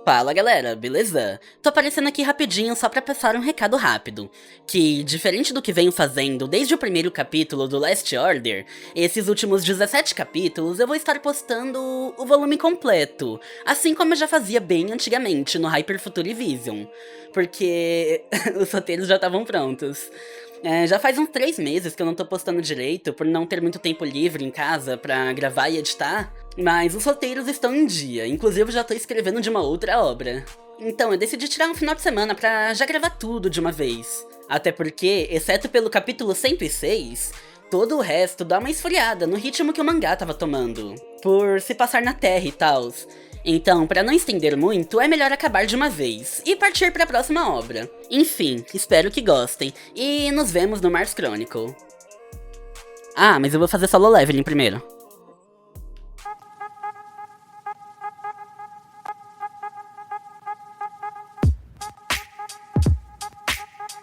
Fala galera, beleza? Tô aparecendo aqui rapidinho só pra passar um recado rápido, que diferente do que venho fazendo desde o primeiro capítulo do Last Order, esses últimos 17 capítulos eu vou estar postando o volume completo, assim como eu já fazia bem antigamente no Hyper Future Vision, porque os roteiros já estavam prontos. Já faz uns 3 meses que eu não tô postando direito, por não ter muito tempo livre em casa pra gravar e editar, mas os roteiros estão em dia, inclusive eu já tô escrevendo de uma outra obra. Então eu decidi tirar um final de semana pra já gravar tudo de uma vez. Até porque, exceto pelo capítulo 106, todo o resto dá uma esfriada no ritmo que o mangá tava tomando, por se passar na Terra e tals. Então, pra não estender muito, é melhor acabar de uma vez e partir pra próxima obra. Enfim, espero que gostem, e nos vemos no Mars Chronicle. Ah, mas eu vou fazer solo leveling primeiro.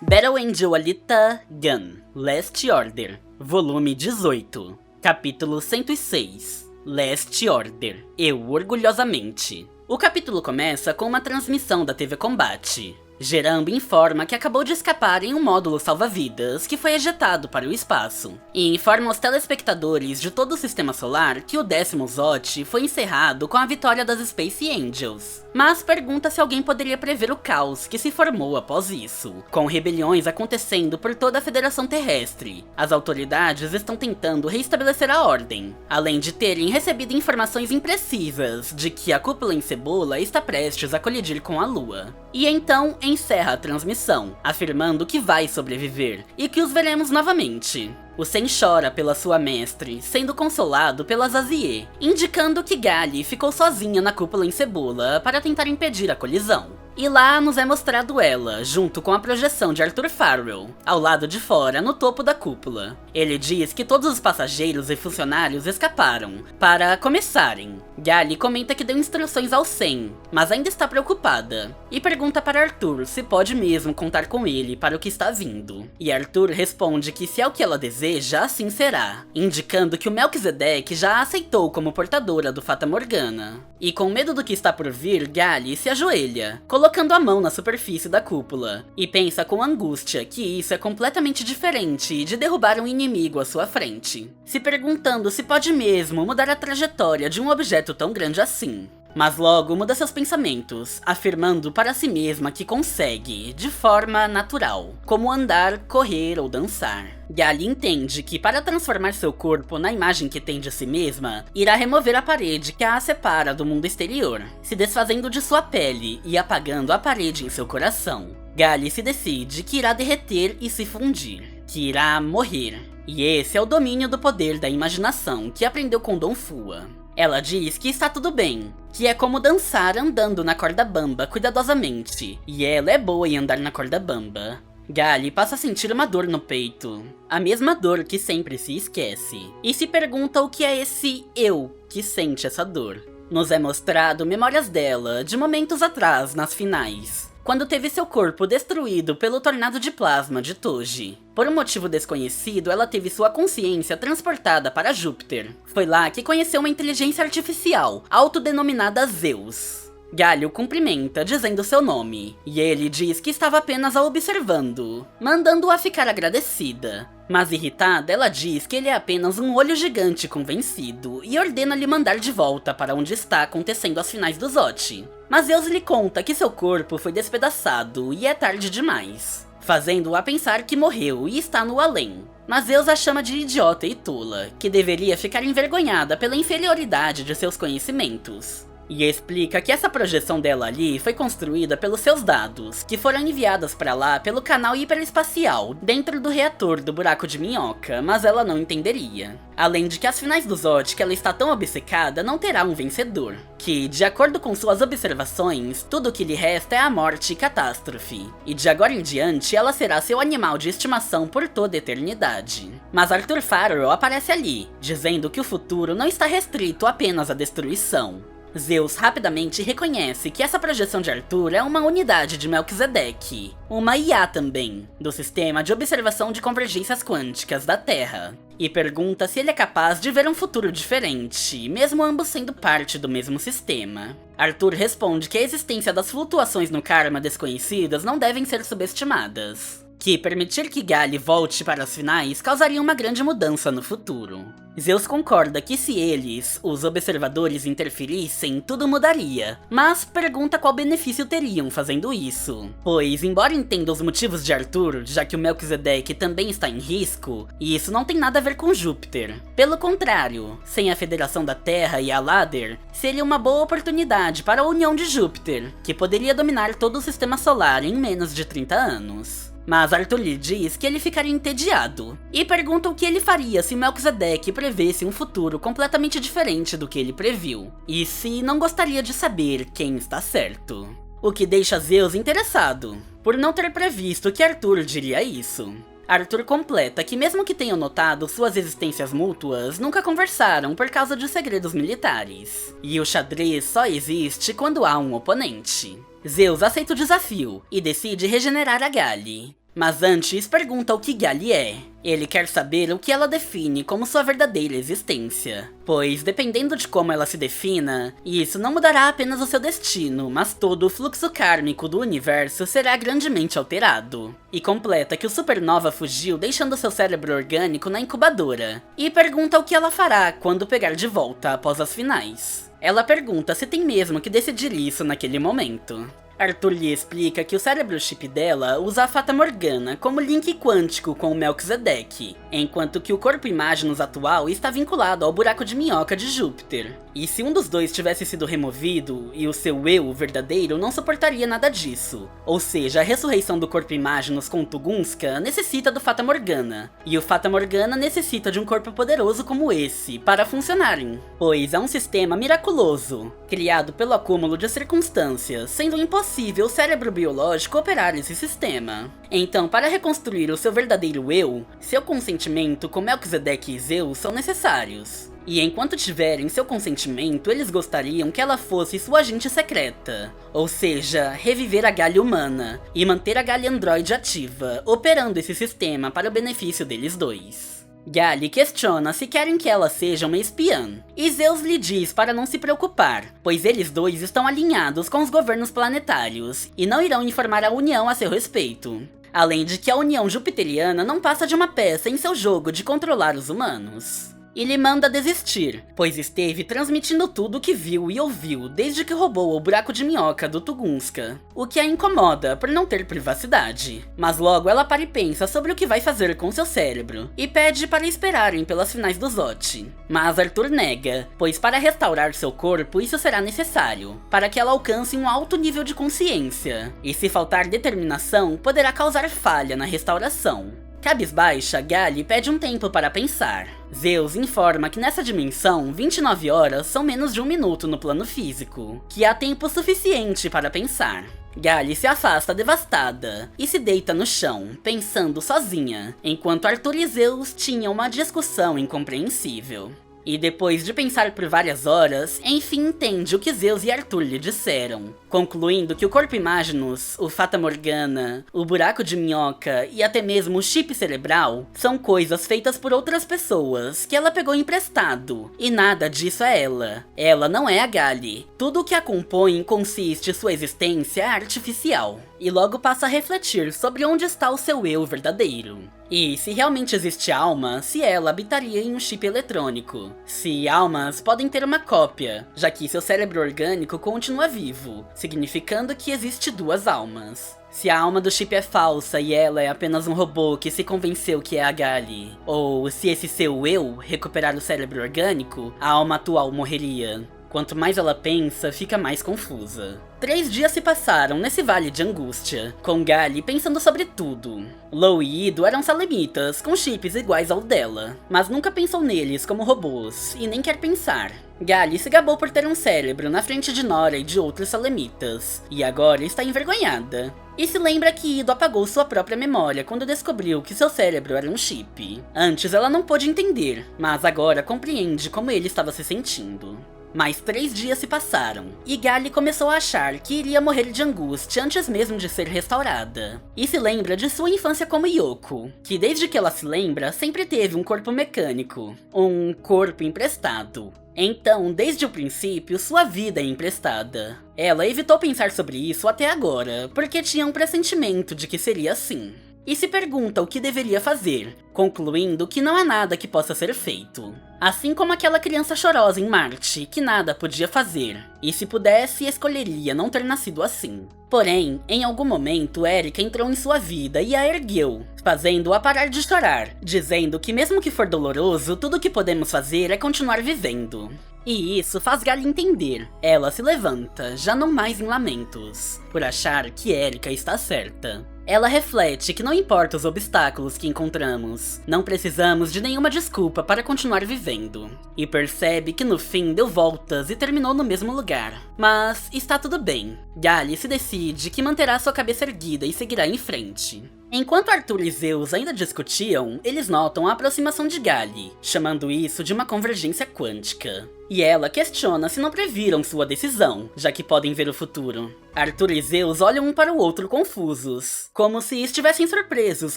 Battle Angel Alita Gun, Last Order, volume 18, capítulo 106. Last Order, eu orgulhosamente. O capítulo começa com uma transmissão da TV Combate. Jerambo informa que acabou de escapar em um módulo salva-vidas que foi ejetado para o espaço, e informa aos telespectadores de todo o sistema solar que o 10º ZOT foi encerrado com a vitória das Space Angels, mas pergunta se alguém poderia prever o caos que se formou após isso, com rebeliões acontecendo por toda a Federação Terrestre. As autoridades estão tentando reestabelecer a ordem, além de terem recebido informações imprecisas de que a cúpula em Cebola está prestes a colidir com a Lua. E então encerra a transmissão, afirmando que vai sobreviver e que os veremos novamente. O Sen chora pela sua mestre, sendo consolado pela Zazie, indicando que Gali ficou sozinha na cúpula em Cebola para tentar impedir a colisão. E lá nos é mostrado ela, junto com a projeção de Arthur Farrell, ao lado de fora, no topo da cúpula. Ele diz que todos os passageiros e funcionários escaparam, para começarem. Gali comenta que deu instruções ao Sen, mas ainda está preocupada, e pergunta para Arthur se pode mesmo contar com ele para o que está vindo. E Arthur responde que se é o que ela deseja, assim será, indicando que o Melquisedeque já a aceitou como portadora do Fata Morgana. E com medo do que está por vir, Gali se ajoelha, colocando a mão na superfície da cúpula, e pensa com angústia que isso é completamente diferente de derrubar um inimigo à sua frente, se perguntando se pode mesmo mudar a trajetória de um objeto tão grande assim. Mas logo muda seus pensamentos, afirmando para si mesma que consegue, de forma natural, como andar, correr ou dançar. Gali entende que para transformar seu corpo na imagem que tem de si mesma, irá remover a parede que a separa do mundo exterior, se desfazendo de sua pele e apagando a parede em seu coração. Gali se decide que irá derreter e se fundir, que irá morrer. E esse é o domínio do poder da imaginação que aprendeu com Don Fua. Ela diz que está tudo bem, que é como dançar andando na corda bamba cuidadosamente, e ela é boa em andar na corda bamba. Gali passa a sentir uma dor no peito, a mesma dor que sempre se esquece, e se pergunta o que é esse eu que sente essa dor. Nos é mostrado memórias dela de momentos atrás nas finais, quando teve seu corpo destruído pelo tornado de plasma de Toji. Por um motivo desconhecido, ela teve sua consciência transportada para Júpiter. Foi lá que conheceu uma inteligência artificial, autodenominada Zeus. Gali o cumprimenta, dizendo seu nome, e ele diz que estava apenas a observando, mandando-a ficar agradecida. Mas irritada, ela diz que ele é apenas um olho gigante convencido, e ordena-lhe mandar de volta para onde está acontecendo as finais do ZOT. Mas Zeus lhe conta que seu corpo foi despedaçado e é tarde demais, fazendo-a pensar que morreu e está no além. Mas Zeus a chama de idiota e tola, que deveria ficar envergonhada pela inferioridade de seus conhecimentos. E explica que essa projeção dela ali foi construída pelos seus dados, que foram enviadas pra lá pelo canal hiperespacial, dentro do reator do buraco de minhoca, mas ela não entenderia. Além de que as finais do ZOT que ela está tão obcecada não terá um vencedor, que, de acordo com suas observações, tudo o que lhe resta é a morte e catástrofe, e de agora em diante ela será seu animal de estimação por toda a eternidade. Mas Arthur Farrell aparece ali, dizendo que o futuro não está restrito apenas à destruição. Zeus rapidamente reconhece que essa projeção de Arthur é uma unidade de Melquisedeque, uma IA também, do sistema de observação de convergências quânticas da Terra, e pergunta se ele é capaz de ver um futuro diferente, mesmo ambos sendo parte do mesmo sistema. Arthur responde que a existência das flutuações no karma desconhecidas não devem ser subestimadas, que permitir que Gali volte para as finais causaria uma grande mudança no futuro. Zeus concorda que se eles, os observadores, interferissem, tudo mudaria, mas pergunta qual benefício teriam fazendo isso. Pois, embora entenda os motivos de Arthur, já que o Melquisedeque também está em risco, isso não tem nada a ver com Júpiter. Pelo contrário, sem a Federação da Terra e a Ladder, seria uma boa oportunidade para a união de Júpiter, que poderia dominar todo o sistema solar em menos de 30 anos. Mas Arthur lhe diz que ele ficaria entediado, e pergunta o que ele faria se Melquisedeque prevesse um futuro completamente diferente do que ele previu, e se não gostaria de saber quem está certo. O que deixa Zeus interessado, por não ter previsto que Arthur diria isso. Arthur completa que mesmo que tenham notado suas existências mútuas, nunca conversaram por causa de segredos militares, e o xadrez só existe quando há um oponente. Zeus aceita o desafio e decide regenerar a Gali. Mas antes pergunta o que Gali é. Ele quer saber o que ela define como sua verdadeira existência, pois dependendo de como ela se defina, isso não mudará apenas o seu destino, mas todo o fluxo kármico do universo será grandemente alterado. E completa que o Supernova fugiu deixando seu cérebro orgânico na incubadora, e pergunta o que ela fará quando pegar de volta após as finais. Ela pergunta se tem mesmo que decidir isso naquele momento. Arthur lhe explica que o cérebro chip dela usa a Fata Morgana como link quântico com o Melquisedeque, enquanto que o corpo Imaginus atual está vinculado ao buraco de minhoca de Júpiter. E se um dos dois tivesse sido removido, e o seu eu verdadeiro não suportaria nada disso. Ou seja, a ressurreição do corpo Imaginus com Tunguska necessita do Fata Morgana, e o Fata Morgana necessita de um corpo poderoso como esse para funcionarem, pois é um sistema miraculoso, criado pelo acúmulo de circunstâncias, sendo impossível o cérebro biológico operar esse sistema. Então, para reconstruir o seu verdadeiro eu, seu consentimento com Melquisedeque e Zeus são necessários. E enquanto tiverem seu consentimento, eles gostariam que ela fosse sua agente secreta. Ou seja, reviver a Gali humana, e manter a Gali androide ativa, operando esse sistema para o benefício deles dois. Gali questiona se querem que ela seja uma espiã, e Zeus lhe diz para não se preocupar, pois eles dois estão alinhados com os governos planetários, e não irão informar a União a seu respeito. Além de que a União Jupiteriana não passa de uma peça em seu jogo de controlar os humanos. E lhe manda desistir, pois esteve transmitindo tudo o que viu e ouviu desde que roubou o buraco de minhoca do Tunguska, o que a incomoda por não ter privacidade. Mas logo ela para e pensa sobre o que vai fazer com seu cérebro, e pede para esperarem pelas finais do Zot. Mas Arthur nega, pois para restaurar seu corpo isso será necessário, para que ela alcance um alto nível de consciência, e se faltar determinação poderá causar falha na restauração. Cabisbaixa, Gali pede um tempo para pensar. Zeus informa que nessa dimensão, 29 horas são menos de um minuto no plano físico, que há tempo suficiente para pensar. Gali se afasta devastada e se deita no chão, pensando sozinha, enquanto Arthur e Zeus tinham uma discussão incompreensível. E depois de pensar por várias horas, enfim entende o que Zeus e Arthur lhe disseram, concluindo que o corpo Imaginus, o Fata Morgana, o buraco de minhoca e até mesmo o chip cerebral são coisas feitas por outras pessoas que ela pegou emprestado, e nada disso é ela. Ela não é a Gali. Tudo o que a compõe consiste sua existência artificial. E logo passa a refletir sobre onde está o seu eu verdadeiro. E se realmente existe alma, se ela habitaria em um chip eletrônico. Se almas podem ter uma cópia, já que seu cérebro orgânico continua vivo, significando que existe duas almas. Se a alma do chip é falsa e ela é apenas um robô que se convenceu que é a Gali, ou se esse seu eu recuperar o cérebro orgânico, a alma atual morreria. Quanto mais ela pensa, fica mais confusa. 3 dias se passaram nesse vale de angústia, com Gali pensando sobre tudo. Lo e Ido eram salemitas, com chips iguais ao dela, mas nunca pensou neles como robôs, e nem quer pensar. Gali se gabou por ter um cérebro na frente de Nora e de outros salemitas, e agora está envergonhada. E se lembra que Ido apagou sua própria memória quando descobriu que seu cérebro era um chip. Antes ela não pôde entender, mas agora compreende como ele estava se sentindo. Mas 3 dias se passaram, e Gali começou a achar que iria morrer de angústia antes mesmo de ser restaurada. E se lembra de sua infância como Yoko, que desde que ela se lembra sempre teve um corpo mecânico, um corpo emprestado. Então, desde o princípio, sua vida é emprestada. Ela evitou pensar sobre isso até agora, porque tinha um pressentimento de que seria assim. E se pergunta o que deveria fazer, concluindo que não há nada que possa ser feito. Assim como aquela criança chorosa em Marte, que nada podia fazer, e se pudesse, escolheria não ter nascido assim. Porém, em algum momento, Erika entrou em sua vida e a ergueu, fazendo-a parar de chorar, dizendo que mesmo que for doloroso, tudo o que podemos fazer é continuar vivendo. E isso faz Gali entender. Ela se levanta, já não mais em lamentos, por achar que Erika está certa. Ela reflete que não importa os obstáculos que encontramos, não precisamos de nenhuma desculpa para continuar vivendo. E percebe que no fim deu voltas e terminou no mesmo lugar. Mas está tudo bem. Gali se decide que manterá sua cabeça erguida e seguirá em frente. Enquanto Arthur e Zeus ainda discutiam, eles notam a aproximação de Gali, chamando isso de uma convergência quântica. E ela questiona se não previram sua decisão, já que podem ver o futuro. Arthur e Zeus olham um para o outro confusos, como se estivessem surpresos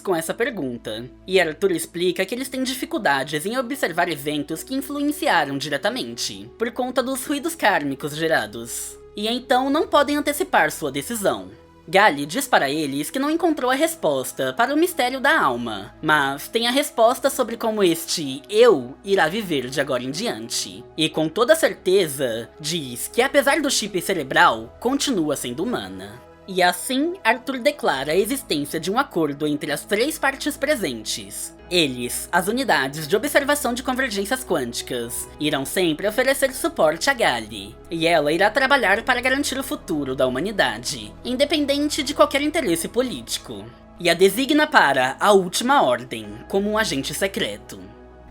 com essa pergunta. E Arthur explica que eles têm dificuldades em observar eventos que influenciaram diretamente, por conta dos ruídos kármicos gerados. E então não podem antecipar sua decisão. Gali diz para eles que não encontrou a resposta para o mistério da alma, mas tem a resposta sobre como este eu irá viver de agora em diante. E com toda certeza, diz que apesar do chip cerebral, continua sendo humana. E assim, Arthur declara a existência de um acordo entre as 3 partes presentes. Eles, as unidades de observação de convergências quânticas, irão sempre oferecer suporte a Gali, e ela irá trabalhar para garantir o futuro da humanidade, independente de qualquer interesse político. E a designa para a Última Ordem, como um agente secreto.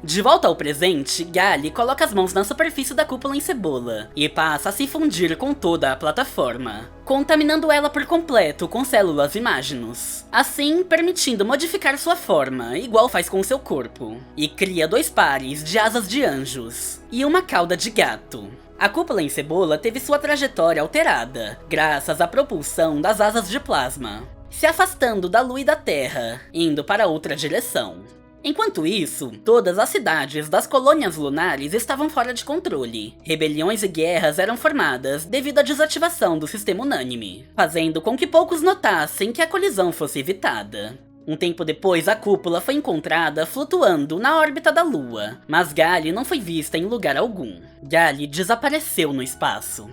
De volta ao presente, Gali coloca as mãos na superfície da cúpula em cebola e passa a se fundir com toda a plataforma, contaminando ela por completo com células imágenos, assim permitindo modificar sua forma, igual faz com seu corpo, e cria 2 pares de asas de anjos e uma cauda de gato. A cúpula em cebola teve sua trajetória alterada, graças à propulsão das asas de plasma, se afastando da Lua e da Terra, indo para outra direção. Enquanto isso, todas as cidades das colônias lunares estavam fora de controle. Rebeliões e guerras eram formadas devido à desativação do sistema unânime, fazendo com que poucos notassem que a colisão fosse evitada. Um tempo depois, a cúpula foi encontrada flutuando na órbita da Lua, mas Gali não foi vista em lugar algum. Gali desapareceu no espaço.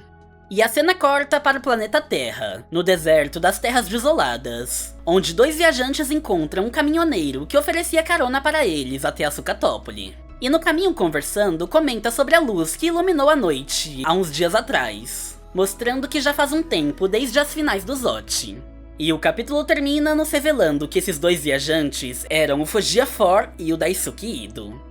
E a cena corta para o planeta Terra, no deserto das Terras Desoladas, onde 2 viajantes encontram um caminhoneiro que oferecia carona para eles até a Sucatópole. E no caminho conversando, comenta sobre a luz que iluminou a noite há uns dias atrás, mostrando que já faz um tempo desde as finais do Zot. E o capítulo termina nos revelando que esses 2 viajantes eram o Fugia 4 e o Daisuke Ido.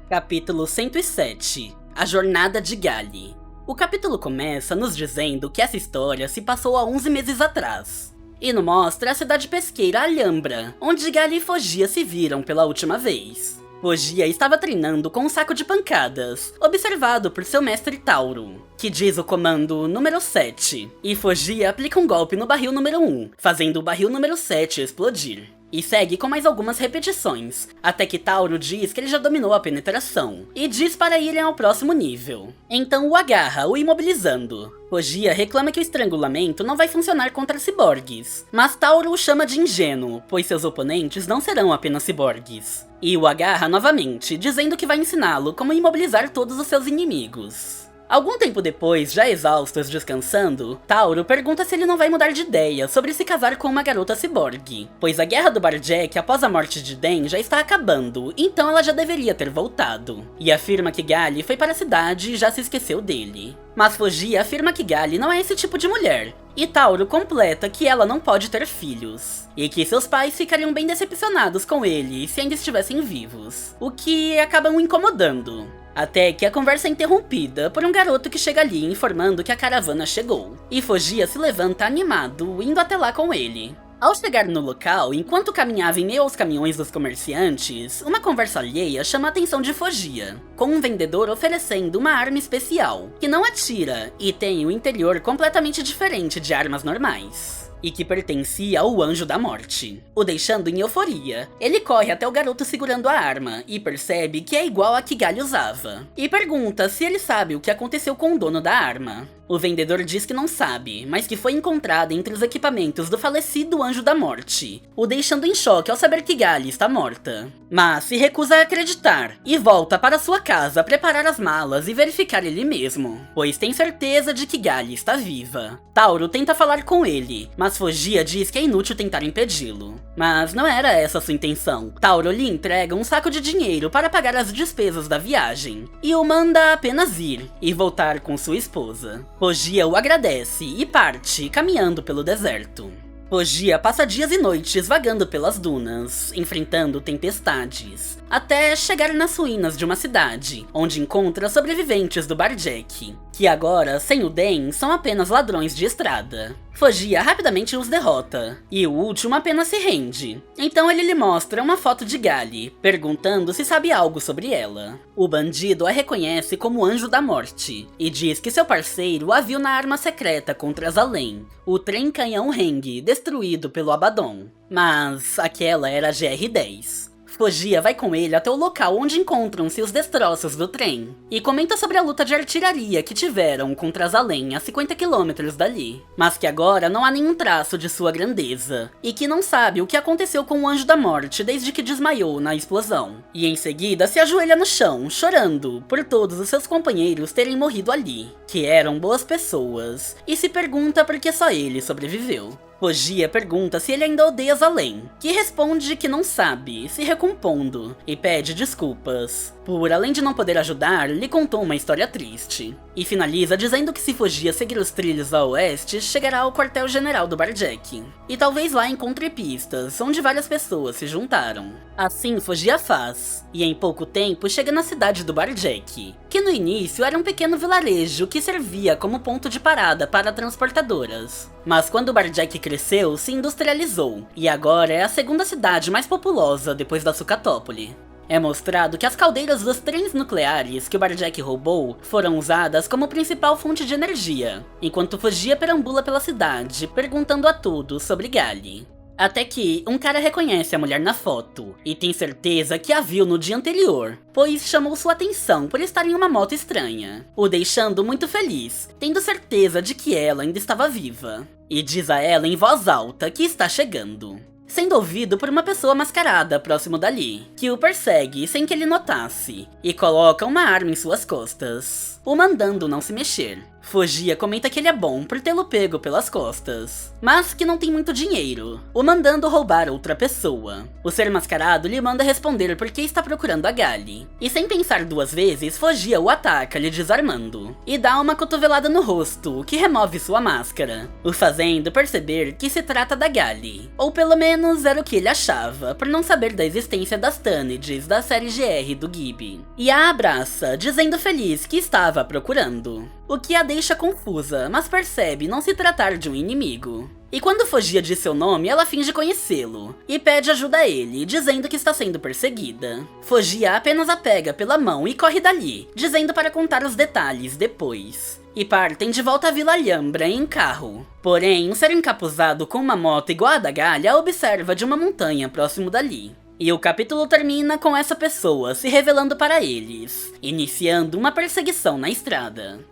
Capítulo 107 – A Jornada de Gali. O capítulo começa nos dizendo que essa história se passou há 11 meses atrás, e nos mostra a cidade pesqueira Alhambra, onde Gali e Fugia se viram pela última vez. Fugia estava treinando com um saco de pancadas, observado por seu mestre Tauro, que diz o comando número 7, e Fugia aplica um golpe no barril número 1, fazendo o barril número 7 explodir. E segue com mais algumas repetições, até que Tauro diz que ele já dominou a penetração, e diz para irem ao próximo nível. Então o agarra, o imobilizando. Fugia reclama que o estrangulamento não vai funcionar contra ciborgues, mas Tauro o chama de ingênuo, pois seus oponentes não serão apenas ciborgues. E o agarra novamente, dizendo que vai ensiná-lo como imobilizar todos os seus inimigos. Algum tempo depois, já exaustos descansando, Tauro pergunta se ele não vai mudar de ideia sobre se casar com uma garota ciborgue, pois a guerra do Barjack após a morte de Den já está acabando, então ela já deveria ter voltado, e afirma que Gali foi para a cidade e já se esqueceu dele. Mas Fugia afirma que Gali não é esse tipo de mulher, e Tauro completa que ela não pode ter filhos, e que seus pais ficariam bem decepcionados com ele se ainda estivessem vivos, o que acaba o incomodando. Até que a conversa é interrompida por um garoto que chega ali informando que a caravana chegou, e Fugia se levanta animado, indo até lá com ele. Ao chegar no local, enquanto caminhava em meio aos caminhões dos comerciantes, uma conversa alheia chama a atenção de Fojia, com um vendedor oferecendo uma arma especial, que não atira e tem um interior completamente diferente de armas normais, e que pertencia ao Anjo da Morte, o deixando em euforia. Ele corre até o garoto segurando a arma e percebe que é igual a que Gali usava, e pergunta se ele sabe o que aconteceu com o dono da arma. O vendedor diz que não sabe, mas que foi encontrada entre os equipamentos do falecido Anjo da Morte, o deixando em choque ao saber que Gali está morta. Mas se recusa a acreditar e volta para sua casa preparar as malas e verificar ele mesmo, pois tem certeza de que Gali está viva. Tauro tenta falar com ele, mas Fojia diz que é inútil tentar impedi-lo. Mas não era essa sua intenção. Tauro lhe entrega um saco de dinheiro para pagar as despesas da viagem, e o manda apenas ir e voltar com sua esposa. Fojia o agradece e parte, caminhando pelo deserto. Fojia passa dias e noites vagando pelas dunas, enfrentando tempestades, até chegar nas ruínas de uma cidade, onde encontra sobreviventes do Barjack, que agora, sem o Den, são apenas ladrões de estrada. Fojia rapidamente os derrota, e o último apenas se rende. Então ele lhe mostra uma foto de Gali, perguntando se sabe algo sobre ela. O bandido a reconhece como Anjo da Morte, e diz que seu parceiro a viu na arma secreta contra Zalem, o trem-canhão Heng, destruído pelo Abaddon. Mas aquela era a GR-10. Fojia vai com ele até o local onde encontram-se os destroços do trem, e comenta sobre a luta de artilharia que tiveram contra Zalem a 50 km dali, mas que agora não há nenhum traço de sua grandeza, e que não sabe o que aconteceu com o Anjo da Morte desde que desmaiou na explosão. E em seguida se ajoelha no chão, chorando por todos os seus companheiros terem morrido ali, que eram boas pessoas, e se pergunta por que só ele sobreviveu. Fojia pergunta se ele ainda odeia Zalem, que responde que não sabe, se recompondo, e pede desculpas. Por, além de não poder ajudar, lhe contou uma história triste. E finaliza dizendo que se Fojia seguir os trilhos a oeste, chegará ao quartel-general do Barjack. E talvez lá encontre pistas, onde várias pessoas se juntaram. Assim Fojia faz, e em pouco tempo chega na cidade do Barjack, que no início era um pequeno vilarejo que servia como ponto de parada para transportadoras. Mas quando o Barjack cresceu, se industrializou, e agora é a segunda cidade mais populosa depois da Sucatópole. É mostrado que as caldeiras dos trens nucleares que o Barjack roubou foram usadas como principal fonte de energia, enquanto Fojia perambula pela cidade, perguntando a todos sobre Gali. Até que um cara reconhece a mulher na foto, e tem certeza que a viu no dia anterior, pois chamou sua atenção por estar em uma moto estranha, o deixando muito feliz, tendo certeza de que ela ainda estava viva. E diz a ela em voz alta que está chegando, sendo ouvido por uma pessoa mascarada próximo dali, que o persegue sem que ele notasse, e coloca uma arma em suas costas, o mandando não se mexer. Fojia comenta que ele é bom por tê-lo pego pelas costas, mas que não tem muito dinheiro, o mandando roubar outra pessoa. O ser mascarado lhe manda responder por que está procurando a Gali, e sem pensar duas vezes, Fojia o ataca lhe desarmando, e dá uma cotovelada no rosto, que remove sua máscara, o fazendo perceber que se trata da Gali, ou pelo menos era o que ele achava, por não saber da existência das Tânides da série GR do Gibi, e a abraça, dizendo feliz que estava procurando, o que a deixa confusa, mas percebe não se tratar de um inimigo. E quando Fojia diz seu nome, ela finge conhecê-lo, e pede ajuda a ele, dizendo que está sendo perseguida. Fojia apenas a pega pela mão e corre dali, dizendo para contar os detalhes depois. E partem de volta à Vila Alhambra em carro. Porém, um ser encapuzado com uma moto igual a da Galha a observa de uma montanha próximo dali. E o capítulo termina com essa pessoa se revelando para eles, iniciando uma perseguição na estrada.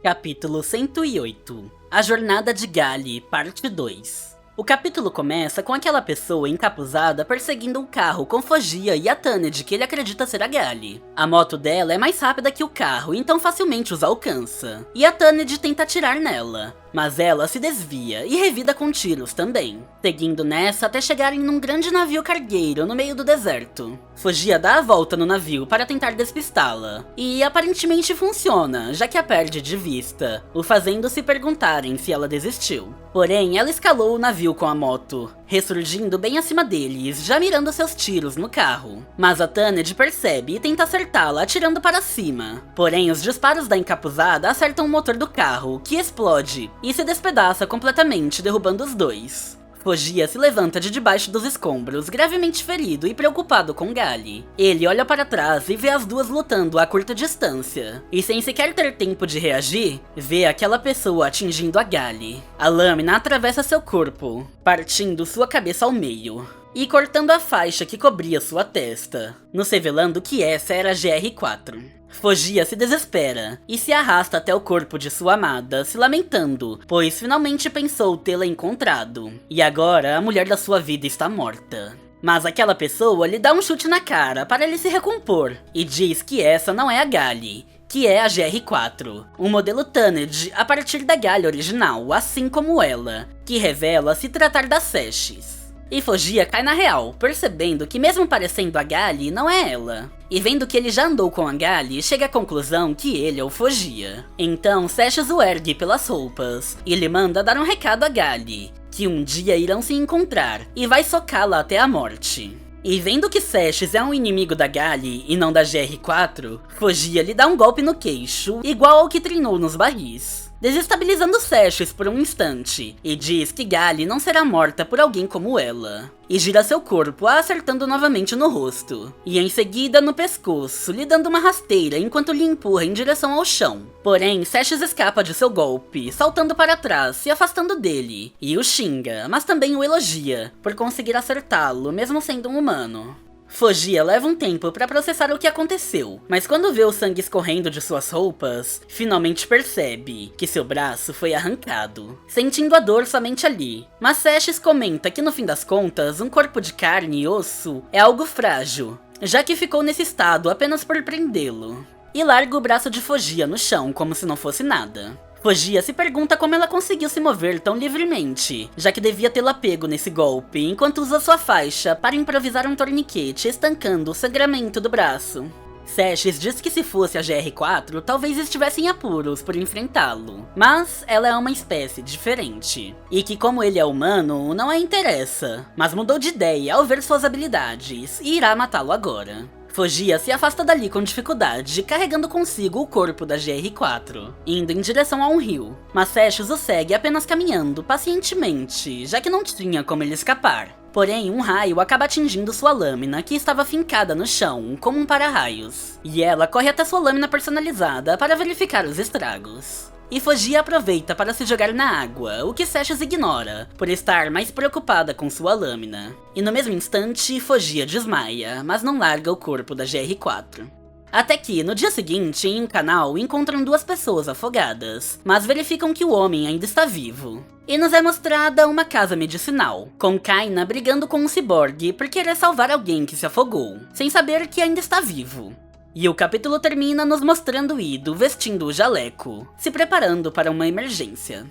Capítulo 108. A Jornada de Gali, parte 2. O capítulo começa com aquela pessoa encapuzada perseguindo um carro com Fojia e a Taned que ele acredita ser a Gali. A moto dela é mais rápida que o carro, então facilmente os alcança. E a Taned tenta atirar nela, mas ela se desvia e revida com tiros também, seguindo nessa até chegarem num grande navio cargueiro no meio do deserto. Fojia dá a volta no navio para tentar despistá-la, e aparentemente funciona, já que a perde de vista, o fazendo se perguntarem se ela desistiu. Porém, ela escalou o navio com a moto, ressurgindo bem acima deles, já mirando seus tiros no carro. Mas a Taned percebe e tenta acertá-la atirando para cima. Porém, os disparos da encapuzada acertam o motor do carro, que explode e se despedaça completamente, derrubando os dois. Fogia se levanta de debaixo dos escombros, gravemente ferido e preocupado com Gali. Ele olha para trás e vê as duas lutando a curta distância. E sem sequer ter tempo de reagir, vê aquela pessoa atingindo a Gali. A lâmina atravessa seu corpo, partindo sua cabeça ao meio e cortando a faixa que cobria sua testa, nos revelando que essa era a GR4. Fogia se desespera e se arrasta até o corpo de sua amada, se lamentando, pois finalmente pensou tê-la encontrado. E agora a mulher da sua vida está morta. Mas aquela pessoa lhe dá um chute na cara para ele se recompor e diz que essa não é a Gali, que é a GR4, um modelo Tonnage a partir da Gali original, assim como ela, que revela se tratar da Seshes. E Fogia cai na real, percebendo que mesmo parecendo a Gali, não é ela. E vendo que ele já andou com a Gali, chega à conclusão que ele é o Fogia. Então Seshes o ergue pelas roupas, e lhe manda dar um recado a Gali, que um dia irão se encontrar, e vai socá-la até a morte. E vendo que Seshes é um inimigo da Gali e não da GR4, Fogia lhe dá um golpe no queixo, igual ao que treinou nos barris, desestabilizando Seshes por um instante, e diz que Gali não será morta por alguém como ela. E gira seu corpo, a acertando novamente no rosto, e em seguida no pescoço, lhe dando uma rasteira enquanto lhe empurra em direção ao chão. Porém, Seshes escapa de seu golpe, saltando para trás, se afastando dele, e o xinga, mas também o elogia, por conseguir acertá-lo, mesmo sendo um humano. Fogia leva um tempo para processar o que aconteceu, mas quando vê o sangue escorrendo de suas roupas, finalmente percebe que seu braço foi arrancado, sentindo a dor somente ali. Mas Seshes comenta que no fim das contas, um corpo de carne e osso é algo frágil, já que ficou nesse estado apenas por prendê-lo, e larga o braço de Fogia no chão como se não fosse nada. Fogia se pergunta como ela conseguiu se mover tão livremente, já que devia tê-la pego nesse golpe, enquanto usa sua faixa para improvisar um torniquete, estancando o sangramento do braço. Seshes diz que se fosse a GR4, talvez estivesse em apuros por enfrentá-lo, mas ela é uma espécie diferente, e que como ele é humano, não a interessa, mas mudou de ideia ao ver suas habilidades e irá matá-lo agora. Fogia se afasta dali com dificuldade, carregando consigo o corpo da GR4, indo em direção a um rio. Mas Seshes o segue apenas caminhando pacientemente, já que não tinha como ele escapar. Porém, um raio acaba atingindo sua lâmina, que estava fincada no chão, como um para-raios. E ela corre até sua lâmina personalizada para verificar os estragos. E Fogia aproveita para se jogar na água, o que Seshes ignora, por estar mais preocupada com sua lâmina. E no mesmo instante, Fogia desmaia, mas não larga o corpo da GR4. Até que, no dia seguinte, em um canal, encontram duas pessoas afogadas, mas verificam que o homem ainda está vivo. E nos é mostrada uma casa medicinal, com Kaina brigando com um ciborgue por querer salvar alguém que se afogou, sem saber que ainda está vivo. E o capítulo termina nos mostrando Ido vestindo o jaleco, se preparando para uma emergência.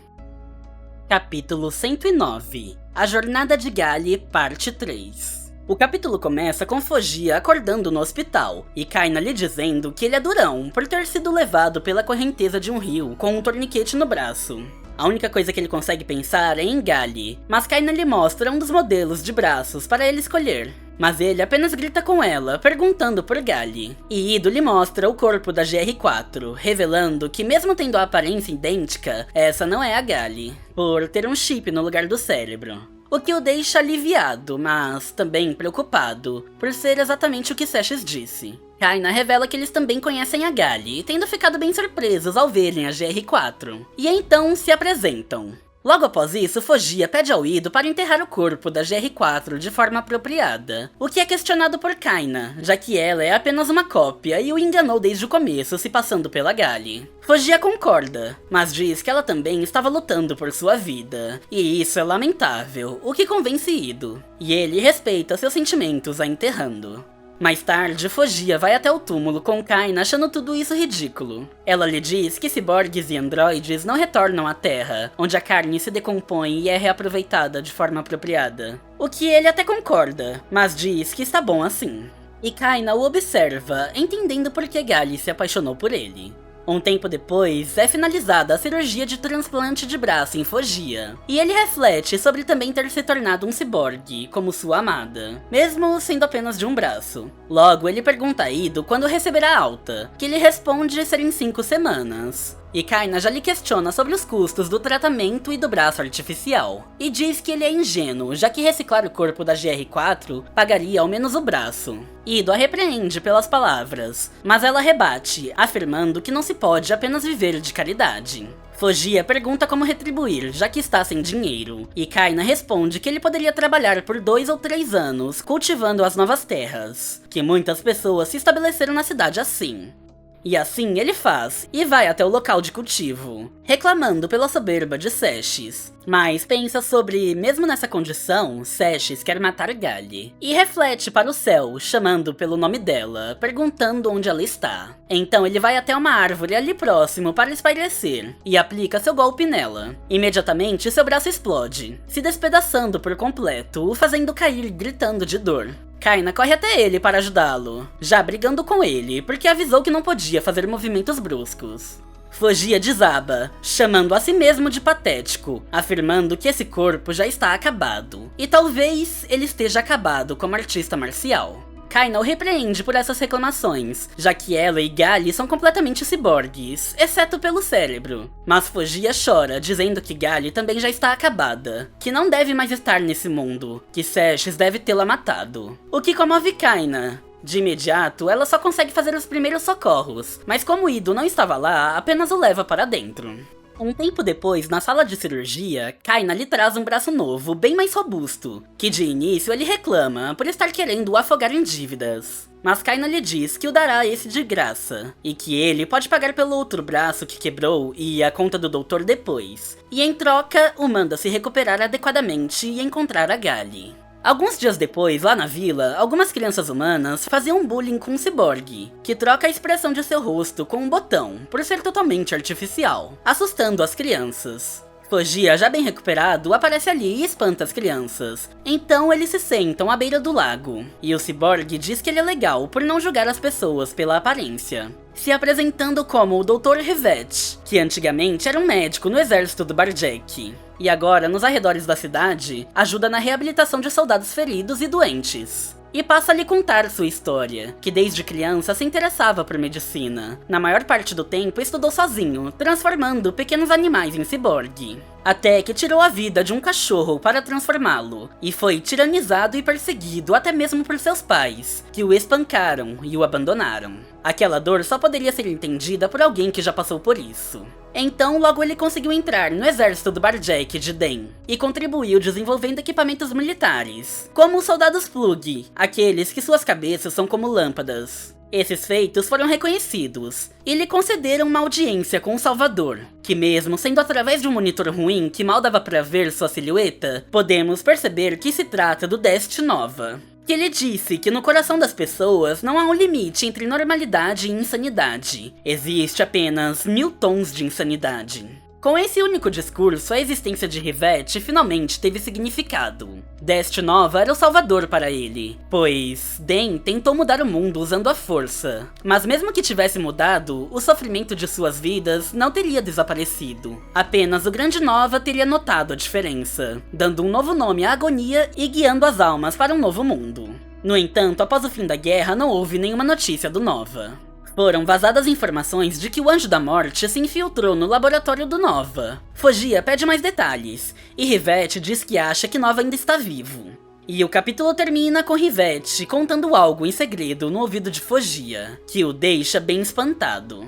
Capítulo 109 – A Jornada de Gali, parte 3. O capítulo começa com Fogia acordando no hospital, e Kaina lhe dizendo que ele é durão por ter sido levado pela correnteza de um rio com um torniquete no braço. A única coisa que ele consegue pensar é em Gali, mas Kaina lhe mostra um dos modelos de braços para ele escolher. Mas ele apenas grita com ela, perguntando por Gali. E Ido lhe mostra o corpo da GR4, revelando que mesmo tendo a aparência idêntica, essa não é a Gali, por ter um chip no lugar do cérebro. O que o deixa aliviado, mas também preocupado, por ser exatamente o que Seshes disse. Kaina revela que eles também conhecem a Gali, tendo ficado bem surpresos ao verem a GR4. E então se apresentam. Logo após isso, Fogia pede ao Ido para enterrar o corpo da GR4 de forma apropriada, o que é questionado por Kaina, já que ela é apenas uma cópia e o enganou desde o começo, se passando pela Gali. Fogia concorda, mas diz que ela também estava lutando por sua vida, e isso é lamentável, o que convence Ido, e ele respeita seus sentimentos a enterrando. Mais tarde, Fogia vai até o túmulo com Kaina achando tudo isso ridículo. Ela lhe diz que ciborgues e androides não retornam à Terra, onde a carne se decompõe e é reaproveitada de forma apropriada. O que ele até concorda, mas diz que está bom assim. E Kaina o observa, entendendo por que Gali se apaixonou por ele. Um tempo depois, é finalizada a cirurgia de transplante de braço em Fogia, e ele reflete sobre também ter se tornado um ciborgue, como sua amada, mesmo sendo apenas de um braço. Logo, ele pergunta a Ido quando receberá alta, que ele responde ser em 5 semanas. e Kaina já lhe questiona sobre os custos do tratamento e do braço artificial, e diz que ele é ingênuo, já que reciclar o corpo da GR4 pagaria ao menos o braço. Ido a repreende pelas palavras, mas ela rebate, afirmando que não se pode apenas viver de caridade. Fogia pergunta como retribuir, já que está sem dinheiro, e Kaina responde que ele poderia trabalhar por 2 ou 3 anos, cultivando as novas terras, que muitas pessoas se estabeleceram na cidade assim. E assim ele faz, e vai até o local de cultivo, reclamando pela soberba de Seshes. Mas pensa sobre, mesmo nessa condição, Seshes quer matar Gali. E reflete para o céu, chamando pelo nome dela, perguntando onde ela está. Então ele vai até uma árvore ali próximo para espairecer, e aplica seu golpe nela. Imediatamente seu braço explode, se despedaçando por completo, o fazendo cair gritando de dor. Kaina corre até ele para ajudá-lo, já brigando com ele, porque avisou que não podia fazer movimentos bruscos. Fogia desaba, chamando a si mesmo de patético, afirmando que esse corpo já está acabado, e talvez ele esteja acabado como artista marcial. Kaina o repreende por essas reclamações, já que ela e Gali são completamente ciborgues, exceto pelo cérebro. Mas Fogia chora, dizendo que Gali também já está acabada, que não deve mais estar nesse mundo, que Seshes deve tê-la matado. O que comove Kaina. De imediato, ela só consegue fazer os primeiros socorros, mas como Ido não estava lá, apenas o leva para dentro. Um tempo depois, na sala de cirurgia, Kaina lhe traz um braço novo, bem mais robusto, que de início ele reclama por estar querendo o afogar em dívidas. Mas Kaina lhe diz que o dará esse de graça, e que ele pode pagar pelo outro braço que quebrou e a conta do doutor depois, e em troca o manda se recuperar adequadamente e encontrar a Gali. Alguns dias depois, lá na vila, algumas crianças humanas faziam bullying com um ciborgue, que troca a expressão de seu rosto com um botão, por ser totalmente artificial, assustando as crianças. Fogia, já bem recuperado, aparece ali e espanta as crianças. Então eles se sentam à beira do lago, e o ciborgue diz que ele é legal por não julgar as pessoas pela aparência, se apresentando como o Dr. Rivet, que antigamente era um médico no exército do Barjack, e agora, nos arredores da cidade, ajuda na reabilitação de soldados feridos e doentes. E passa a lhe contar sua história, que desde criança se interessava por medicina. Na maior parte do tempo estudou sozinho, transformando pequenos animais em ciborgue. Até que tirou a vida de um cachorro para transformá-lo, e foi tiranizado e perseguido até mesmo por seus pais, que o espancaram e o abandonaram. Aquela dor só poderia ser entendida por alguém que já passou por isso. Então logo ele conseguiu entrar no exército do Barjack de Den, e contribuiu desenvolvendo equipamentos militares, como os soldados Plug, aqueles que suas cabeças são como lâmpadas. Esses feitos foram reconhecidos, e lhe concederam uma audiência com o Salvador, que mesmo sendo através de um monitor ruim que mal dava pra ver sua silhueta, podemos perceber que se trata do Dest Nova. Que ele disse que no coração das pessoas não há um limite entre normalidade e insanidade. Existe apenas 1000 tons de insanidade. Com esse único discurso, a existência de Rivet finalmente teve significado. Dest Nova era o salvador para ele, pois Den tentou mudar o mundo usando a força. Mas mesmo que tivesse mudado, o sofrimento de suas vidas não teria desaparecido. Apenas o Grande Nova teria notado a diferença, dando um novo nome à agonia e guiando as almas para um novo mundo. No entanto, após o fim da guerra, não houve nenhuma notícia do Nova. Foram vazadas informações de que o Anjo da Morte se infiltrou no laboratório do Nova. Fogia pede mais detalhes, e Rivet diz que acha que Nova ainda está vivo. E o capítulo termina com Rivet contando algo em segredo no ouvido de Fogia, que o deixa bem espantado.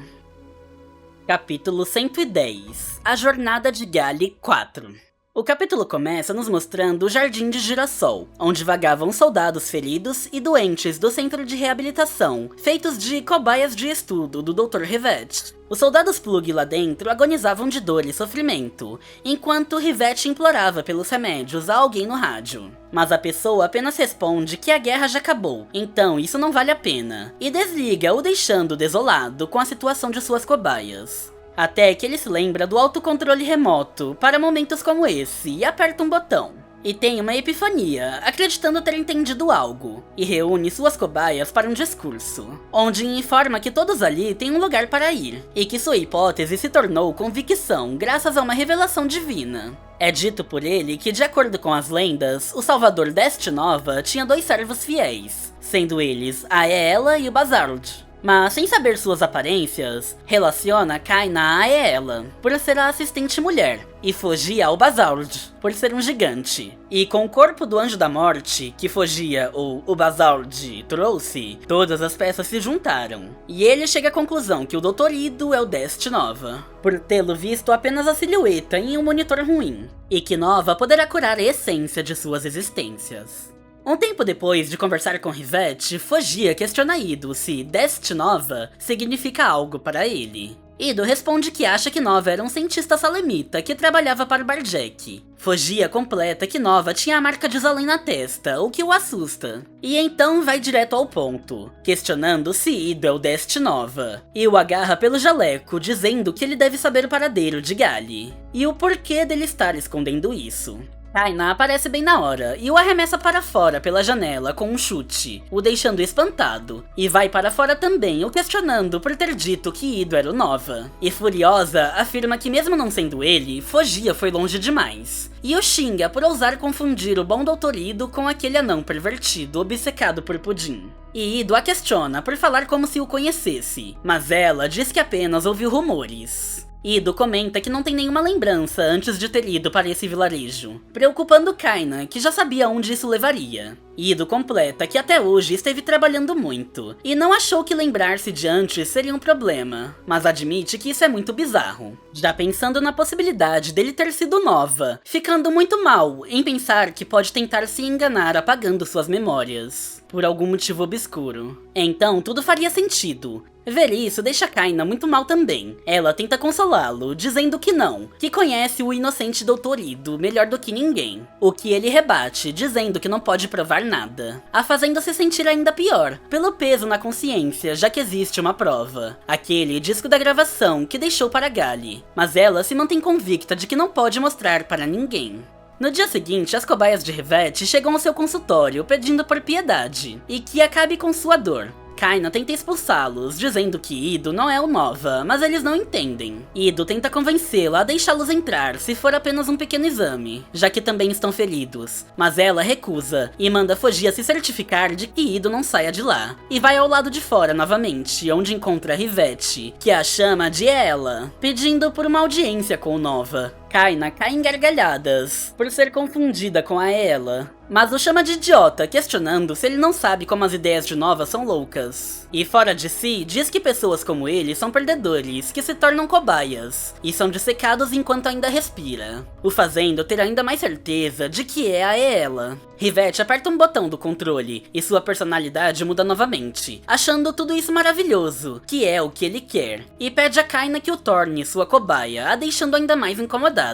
Capítulo 110 – A Jornada de Gali 4. O capítulo começa nos mostrando o Jardim de Girassol, onde vagavam soldados feridos e doentes do centro de reabilitação, feitos de cobaias de estudo do Dr. Rivet. Os soldados Plug lá dentro agonizavam de dor e sofrimento, enquanto Rivet implorava pelos remédios a alguém no rádio. Mas a pessoa apenas responde que a guerra já acabou, então isso não vale a pena, e desliga, o deixando desolado com a situação de suas cobaias. Até que ele se lembra do autocontrole remoto para momentos como esse e aperta um botão. E tem uma epifania, acreditando ter entendido algo, e reúne suas cobaias para um discurso, onde informa que todos ali têm um lugar para ir, e que sua hipótese se tornou convicção graças a uma revelação divina. É dito por ele que, de acordo com as lendas, o Salvador Dest Nova tinha 2 servos fiéis, sendo eles a Aela e o Bazard. Mas, sem saber suas aparências, relaciona Kaina a ela, por ser a assistente mulher, e Fogia ao Bazald, por ser um gigante. E com o corpo do Anjo da Morte, que Fogia, ou o Bazald, trouxe, todas as peças se juntaram. E ele chega à conclusão que o Dr. Ido é o Dest Nova, por tê-lo visto apenas a silhueta em um monitor ruim, e que Nova poderá curar a essência de suas existências. Um tempo depois de conversar com Rivette, Fogia questiona Ido se Dest Nova significa algo para ele. Ido responde que acha que Nova era um cientista salemita que trabalhava para Barjack. Fogia completa que Nova tinha a marca de Zalem na testa, o que o assusta. E então vai direto ao ponto, questionando se Ido é o Dest Nova, e o agarra pelo jaleco, dizendo que ele deve saber o paradeiro de Gali, e o porquê dele estar escondendo isso. Kaina aparece bem na hora e o arremessa para fora pela janela com um chute, o deixando espantado, e vai para fora também o questionando por ter dito que Ido era o Nova. E furiosa, afirma que mesmo não sendo ele, Fogia foi longe demais, e o xinga por ousar confundir o bom Dr. Ido com aquele anão pervertido obcecado por Pudim. E Ido a questiona por falar como se o conhecesse, mas ela diz que apenas ouviu rumores. Ido comenta que não tem nenhuma lembrança antes de ter ido para esse vilarejo, preocupando Kaina, que já sabia onde isso levaria. Ido completa que até hoje esteve trabalhando muito, e não achou que lembrar-se de antes seria um problema, mas admite que isso é muito bizarro, já pensando na possibilidade dele ter sido Nova, ficando muito mal em pensar que pode tentar se enganar apagando suas memórias, por algum motivo obscuro. Então tudo faria sentido. Ver isso deixa Kaina muito mal também. Ela tenta consolá-lo, dizendo que não, que conhece o inocente Dr. Ido melhor do que ninguém. O que ele rebate, dizendo que não pode provar nada, a fazendo-se sentir ainda pior, pelo peso na consciência, já que existe uma prova. Aquele disco da gravação que deixou para Gali. Mas ela se mantém convicta de que não pode mostrar para ninguém. No dia seguinte, as cobaias de Rivette chegam ao seu consultório pedindo por piedade, e que acabe com sua dor. Kaina tenta expulsá-los, dizendo que Ido não é o Nova, mas eles não entendem. Ido tenta convencê-la a deixá-los entrar se for apenas um pequeno exame, já que também estão feridos. Mas ela recusa, e manda Fogia se certificar de que Ido não saia de lá. E vai ao lado de fora novamente, onde encontra Rivette, que a chama de ela, pedindo por uma audiência com o Nova. Kaina cai em gargalhadas, por ser confundida com a ela, mas o chama de idiota, questionando se ele não sabe como as ideias de Nova são loucas. E fora de si, diz que pessoas como ele são perdedores, que se tornam cobaias, e são dissecados enquanto ainda respira, o fazendo ter ainda mais certeza de que é a ela. Rivette aperta um botão do controle, e sua personalidade muda novamente, achando tudo isso maravilhoso, que é o que ele quer, e pede a Kaina que o torne sua cobaia, a deixando ainda mais incomodada.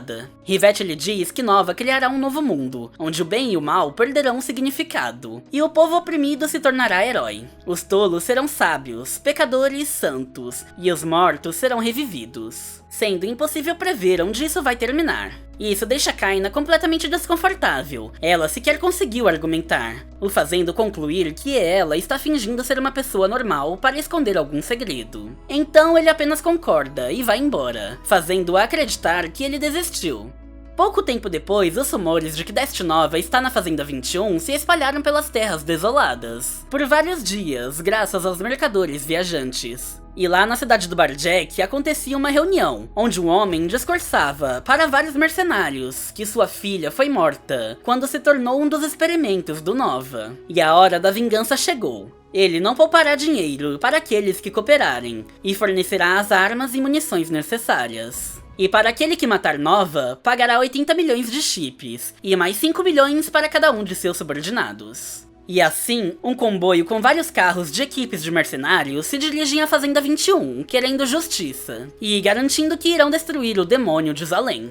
Rivette lhe diz que Nova criará um novo mundo, onde o bem e o mal perderão o significado, e o povo oprimido se tornará herói. Os tolos serão sábios, pecadores santos, e os mortos serão revividos, sendo impossível prever onde isso vai terminar. Isso deixa Kaina completamente desconfortável. Ela sequer conseguiu argumentar, o fazendo concluir que ela está fingindo ser uma pessoa normal para esconder algum segredo. Então ele apenas concorda e vai embora, fazendo-a acreditar que ele desistiu. Pouco tempo depois, os rumores de que Dest Nova está na Fazenda 21 se espalharam pelas terras desoladas, por vários dias, graças aos mercadores viajantes. E lá na cidade do Barjack acontecia uma reunião, onde um homem discursava para vários mercenários que sua filha foi morta quando se tornou um dos experimentos do Nova. E a hora da vingança chegou. Ele não poupará dinheiro para aqueles que cooperarem, e fornecerá as armas e munições necessárias. E para aquele que matar Nova, pagará 80 milhões de chips, e mais 5 milhões para cada um de seus subordinados. E assim, um comboio com vários carros de equipes de mercenários se dirigem à Fazenda 21, querendo justiça, e garantindo que irão destruir o demônio de Zalem.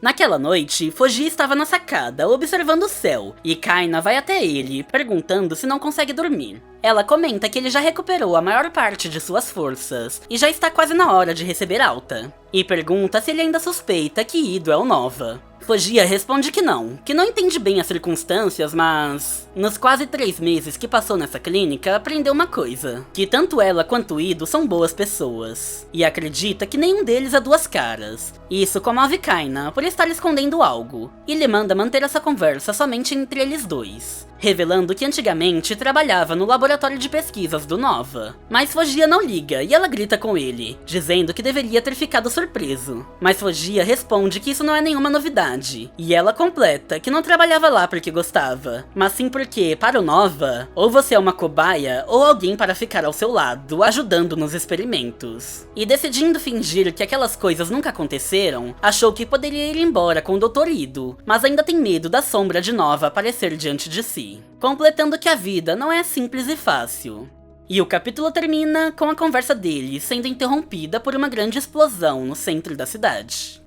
Naquela noite, Fogia estava na sacada, observando o céu, e Kaina vai até ele, perguntando se não consegue dormir. Ela comenta que ele já recuperou a maior parte de suas forças, e já está quase na hora de receber alta. E pergunta se ele ainda suspeita que Ido é o Nova. Fogia responde que não entende bem as circunstâncias, mas nos quase 3 meses que passou nessa clínica, aprendeu uma coisa, que tanto ela quanto Ido são boas pessoas, e acredita que nenhum deles é duas caras. Isso comove Kaina por estar escondendo algo, e lhe manda manter essa conversa somente entre eles dois. revelando que antigamente trabalhava no laboratório de pesquisas do Nova. Mas Fogia não liga e ela grita com ele, dizendo que deveria ter ficado surpreso. Mas Fogia responde que isso não é nenhuma novidade, e ela completa que não trabalhava lá porque gostava, mas sim porque, para o Nova, ou você é uma cobaia ou alguém para ficar ao seu lado, ajudando nos experimentos. E decidindo fingir que aquelas coisas nunca aconteceram, achou que poderia ir embora com o Dr. Ido, mas ainda tem medo da sombra de Nova aparecer diante de si. Completando que a vida não é simples e fácil. E o capítulo termina com a conversa deles sendo interrompida por uma grande explosão no centro da cidade.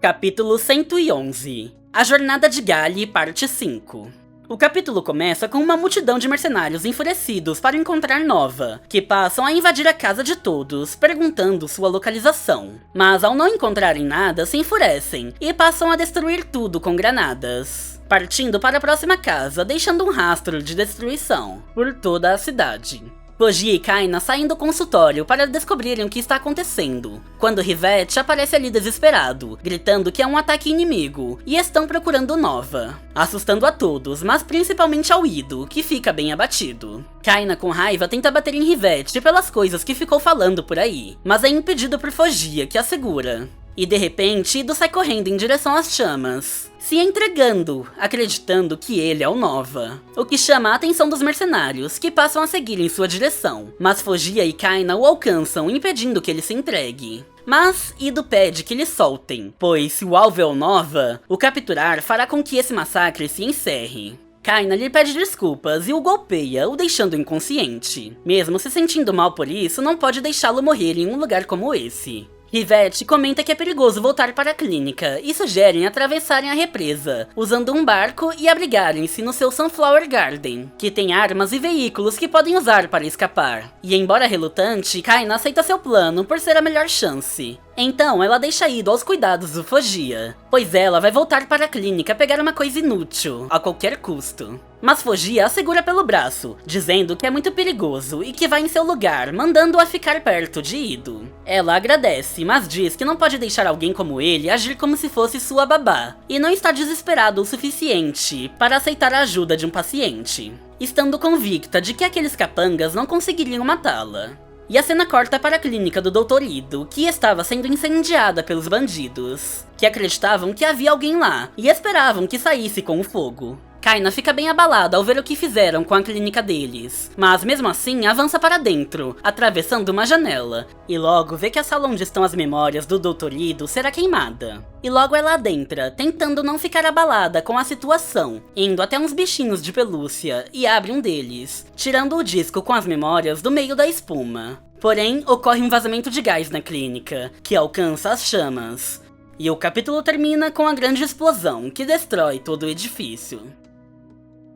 Capítulo 111. A Jornada de Gali, parte 5. O capítulo começa com uma multidão de mercenários enfurecidos para encontrar Nova, que passam a invadir a casa de todos, perguntando sua localização. Mas ao não encontrarem nada, se enfurecem e passam a destruir tudo com granadas, partindo para a próxima casa, deixando um rastro de destruição por toda a cidade. Fogia e Kaina saem do consultório para descobrirem o que está acontecendo, quando Rivette aparece ali desesperado, gritando que é um ataque inimigo, e estão procurando Nova, assustando a todos, mas principalmente ao Ido, que fica bem abatido. Kaina, com raiva, tenta bater em Rivette pelas coisas que ficou falando por aí, mas é impedido por Fogia, que a segura. E de repente, Ido sai correndo em direção às chamas, se entregando, acreditando que ele é o Nova. O que chama a atenção dos mercenários, que passam a seguir em sua direção, mas Fogia e Kaina o alcançam, impedindo que ele se entregue. Mas Ido pede que lhe soltem, pois se o alvo é o Nova, o capturar fará com que esse massacre se encerre. Kaina lhe pede desculpas e o golpeia, o deixando inconsciente. Mesmo se sentindo mal por isso, não pode deixá-lo morrer em um lugar como esse. Rivette comenta que é perigoso voltar para a clínica e sugerem atravessarem a represa, usando um barco e abrigarem-se no seu Sunflower Garden, que tem armas e veículos que podem usar para escapar. E embora relutante, Kaina aceita seu plano por ser a melhor chance. Então ela deixa Ido aos cuidados do Fogia, pois ela vai voltar para a clínica pegar uma coisa inútil, a qualquer custo. Mas Fogia a segura pelo braço, dizendo que é muito perigoso e que vai em seu lugar, mandando-a ficar perto de Ido. Ela agradece, mas diz que não pode deixar alguém como ele agir como se fosse sua babá, e não está desesperado o suficiente para aceitar a ajuda de um paciente, estando convicta de que aqueles capangas não conseguiriam matá-la. E a cena corta para a clínica do Dr. Ido, que estava sendo incendiada pelos bandidos, que acreditavam que havia alguém lá e esperavam que saísse com o fogo. Kaina fica bem abalada ao ver o que fizeram com a clínica deles, mas mesmo assim avança para dentro, atravessando uma janela, e logo vê que a sala onde estão as memórias do Dr. Ido será queimada. E logo ela adentra, tentando não ficar abalada com a situação, indo até uns bichinhos de pelúcia e abre um deles, tirando o disco com as memórias do meio da espuma. Porém, ocorre um vazamento de gás na clínica, que alcança as chamas. E o capítulo termina com a grande explosão, que destrói todo o edifício.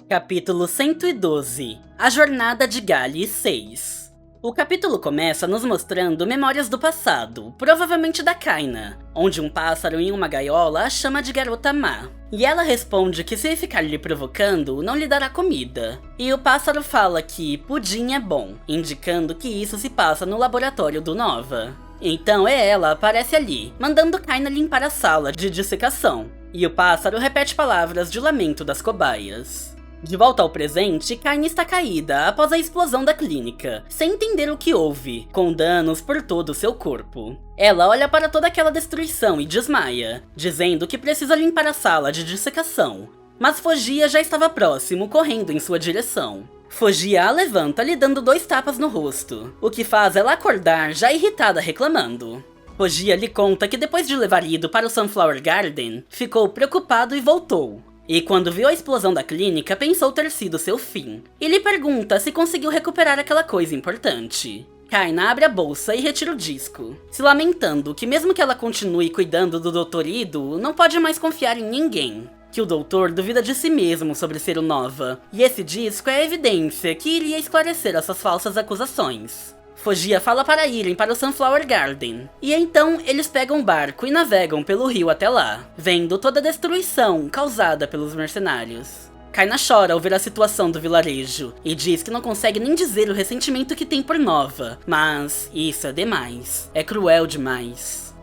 Capítulo 112. A Jornada de Gali 6. O capítulo começa nos mostrando memórias do passado, provavelmente da Kaina, onde um pássaro em uma gaiola a chama de garota má. E ela responde que se ficar lhe provocando, não lhe dará comida. E o pássaro fala que pudim é bom, indicando que isso se passa no laboratório do Nova. Então ela aparece ali, mandando Kaina limpar a sala de dissecação. E o pássaro repete palavras de lamento das cobaias. De volta ao presente, Kaina está caída após a explosão da clínica, sem entender o que houve, com danos por todo o seu corpo. Ela olha para toda aquela destruição e desmaia, dizendo que precisa limpar a sala de dissecação. Mas Fogia já estava próximo, correndo em sua direção. Fogia a levanta, lhe dando 2 tapas no rosto, o que faz ela acordar já irritada reclamando. Fogia lhe conta que depois de levar Ido para o Sunflower Garden, ficou preocupado e voltou. E quando viu a explosão da clínica, pensou ter sido seu fim. E lhe pergunta se conseguiu recuperar aquela coisa importante. Kaina abre a bolsa e retira o disco, se lamentando que mesmo que ela continue cuidando do Dr. Ido, não pode mais confiar em ninguém. Que o doutor duvida de si mesmo sobre ser o Nova, e esse disco é a evidência que iria esclarecer essas falsas acusações. Fogia fala para irem para o Sunflower Garden, e então eles pegam um barco e navegam pelo rio até lá, vendo toda a destruição causada pelos mercenários. Kaina chora ao ver a situação do vilarejo, e diz que não consegue nem dizer o ressentimento que tem por Nova, mas isso é demais, é cruel demais.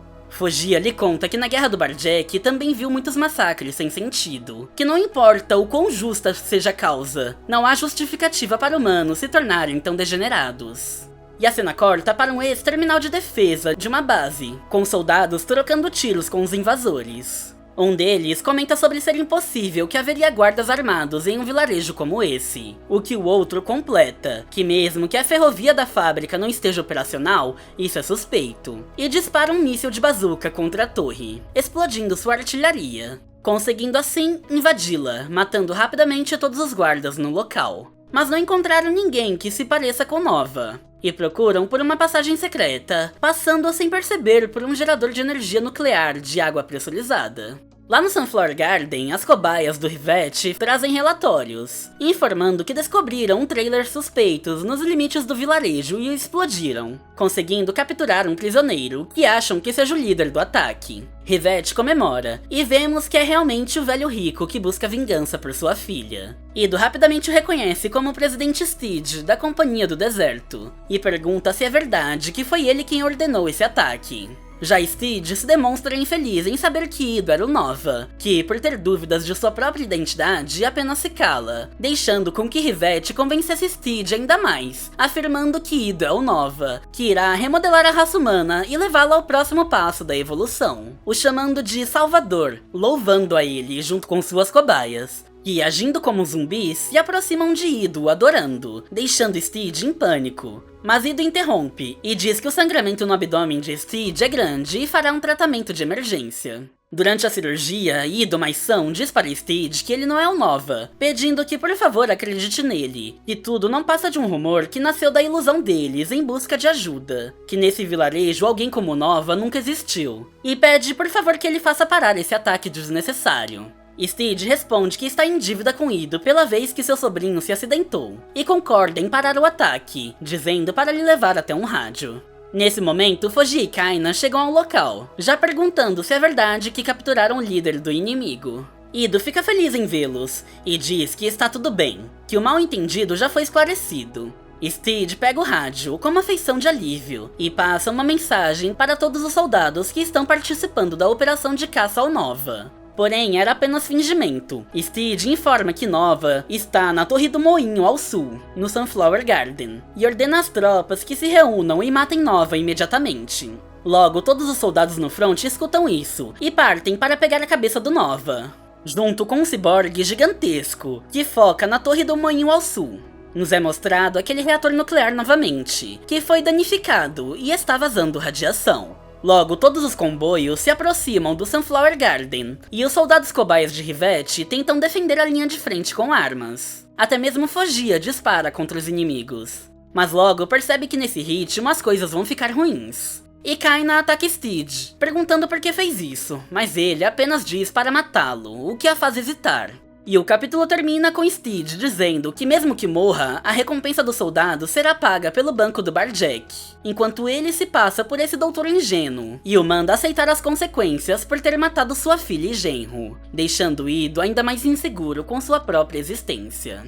Fogia lhe conta que na Guerra do Barjack também viu muitos massacres sem sentido, que não importa o quão justa seja a causa, não há justificativa para humanos se tornarem tão degenerados. E a cena corta para um ex-terminal de defesa de uma base, com soldados trocando tiros com os invasores. Um deles comenta sobre ser impossível que haveria guardas armados em um vilarejo como esse, o que o outro completa, que mesmo que a ferrovia da fábrica não esteja operacional, isso é suspeito, e dispara um míssil de bazuca contra a torre, explodindo sua artilharia, conseguindo assim invadi-la, matando rapidamente todos os guardas no local. Mas não encontraram ninguém que se pareça com Nova, e procuram por uma passagem secreta, passando sem perceber por um gerador de energia nuclear de água pressurizada. Lá no Sunflower Garden, as cobaias do Rivette trazem relatórios, informando que descobriram um trailer suspeitos nos limites do vilarejo e o explodiram, conseguindo capturar um prisioneiro, que acham que seja o líder do ataque. Rivette comemora, e vemos que é realmente o velho rico que busca vingança por sua filha. Ido rapidamente o reconhece como o presidente Steed, da Companhia do Deserto, e pergunta se é verdade que foi ele quem ordenou esse ataque. Já Steed se demonstra infeliz em saber que Ido era o Nova, que, por ter dúvidas de sua própria identidade, apenas se cala, deixando com que Rivette convencesse Steed ainda mais, afirmando que Ido é o Nova, que irá remodelar a raça humana e levá-la ao próximo passo da evolução, o chamando de Salvador, louvando a ele junto com suas cobaias, que, agindo como zumbis, se aproximam de Ido, adorando, deixando Steed em pânico. Mas Ido interrompe, e diz que o sangramento no abdômen de Steed é grande e fará um tratamento de emergência. Durante a cirurgia, Ido mais São diz para Steed que ele não é o Nova, pedindo que por favor acredite nele, e tudo não passa de um rumor que nasceu da ilusão deles em busca de ajuda, que nesse vilarejo alguém como Nova nunca existiu, e pede por favor que ele faça parar esse ataque desnecessário. Steed responde que está em dívida com Ido pela vez que seu sobrinho se acidentou, e concorda em parar o ataque, dizendo para lhe levar até um rádio. Nesse momento, Fogia e Kaina chegam ao local, já perguntando se é verdade que capturaram o líder do inimigo. Ido fica feliz em vê-los, e diz que está tudo bem, que o mal-entendido já foi esclarecido. Steed pega o rádio com uma feição de alívio, e passa uma mensagem para todos os soldados que estão participando da operação de caça ao Nova. Porém, era apenas fingimento. Steed informa que Nova está na Torre do Moinho ao sul, no Sunflower Garden, e ordena às tropas que se reúnam e matem Nova imediatamente. Logo, todos os soldados no front escutam isso, e partem para pegar a cabeça do Nova, junto com um ciborgue gigantesco, que foca na Torre do Moinho ao sul. Nos é mostrado aquele reator nuclear novamente, que foi danificado e está vazando radiação. Logo, todos os comboios se aproximam do Sunflower Garden, e os soldados cobaias de Rivette tentam defender a linha de frente com armas. Até mesmo Fogia dispara contra os inimigos. Mas logo percebe que nesse ritmo as coisas vão ficar ruins. E Kaina ataca Steed, perguntando por que fez isso, mas ele apenas diz para matá-lo, o que a faz hesitar. E o capítulo termina com Steed dizendo que mesmo que morra, a recompensa do soldado será paga pelo banco do Barjack, enquanto ele se passa por esse doutor ingênuo, e o manda aceitar as consequências por ter matado sua filha e genro, deixando Ido ainda mais inseguro com sua própria existência.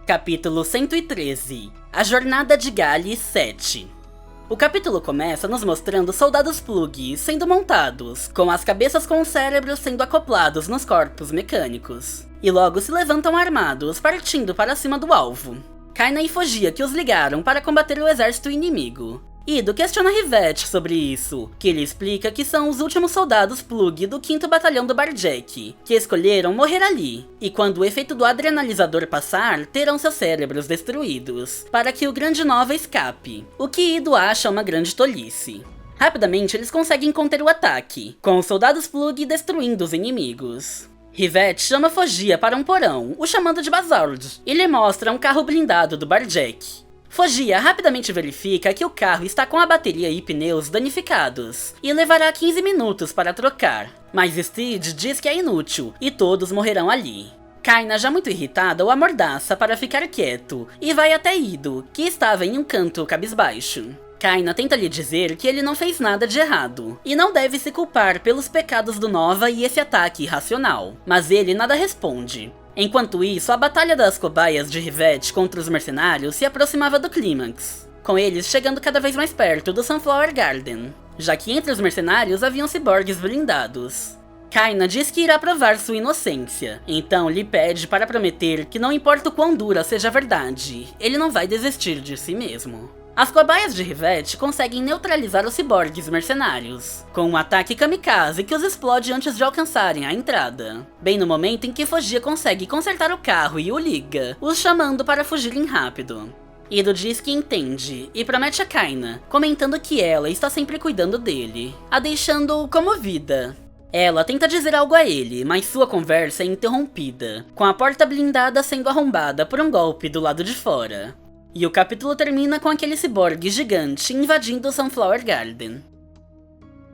Capítulo 113 – A Jornada de Gali 7. O capítulo começa nos mostrando soldados Plug sendo montados, com as cabeças com os cérebros sendo acoplados nos corpos mecânicos, e logo se levantam armados, partindo para cima do alvo. Kaina e Fogia que os ligaram para combater o exército inimigo. Ido questiona Rivette sobre isso, que ele explica que são os últimos soldados Plug do 5º Batalhão do Barjack, que escolheram morrer ali, e quando o efeito do adrenalizador passar, terão seus cérebros destruídos, para que o Grande Nova escape, o que Ido acha uma grande tolice. Rapidamente eles conseguem conter o ataque, com os soldados Plug destruindo os inimigos. Rivette chama Fogia para um porão, o chamando de Bazard, e lhe mostra um carro blindado do Barjack. Fogia rapidamente verifica que o carro está com a bateria e pneus danificados, e levará 15 minutos para trocar, mas Steed diz que é inútil, e todos morrerão ali. Kaina, já muito irritada, o amordaça para ficar quieto, e vai até Ido, que estava em um canto cabisbaixo. Kaina tenta lhe dizer que ele não fez nada de errado, e não deve se culpar pelos pecados do Nova e esse ataque irracional, mas ele nada responde. Enquanto isso, a batalha das cobaias de Rivette contra os mercenários se aproximava do clímax, com eles chegando cada vez mais perto do Sunflower Garden. já que entre os mercenários haviam ciborgues blindados. Kaina diz que irá provar sua inocência, então lhe pede para prometer que não importa o quão dura seja a verdade, ele não vai desistir de si mesmo. As cobaias de Rivette conseguem neutralizar os ciborgues mercenários, com um ataque kamikaze que os explode antes de alcançarem a entrada. Bem no momento em que Fogia consegue consertar o carro e o liga, os chamando para fugirem rápido. Ido diz que entende e promete a Kaina, comentando que ela está sempre cuidando dele, a deixando comovida. Ela tenta dizer algo a ele, mas sua conversa é interrompida, com a porta blindada sendo arrombada por um golpe do lado de fora. E o capítulo termina com aquele ciborgue gigante invadindo o Sunflower Garden.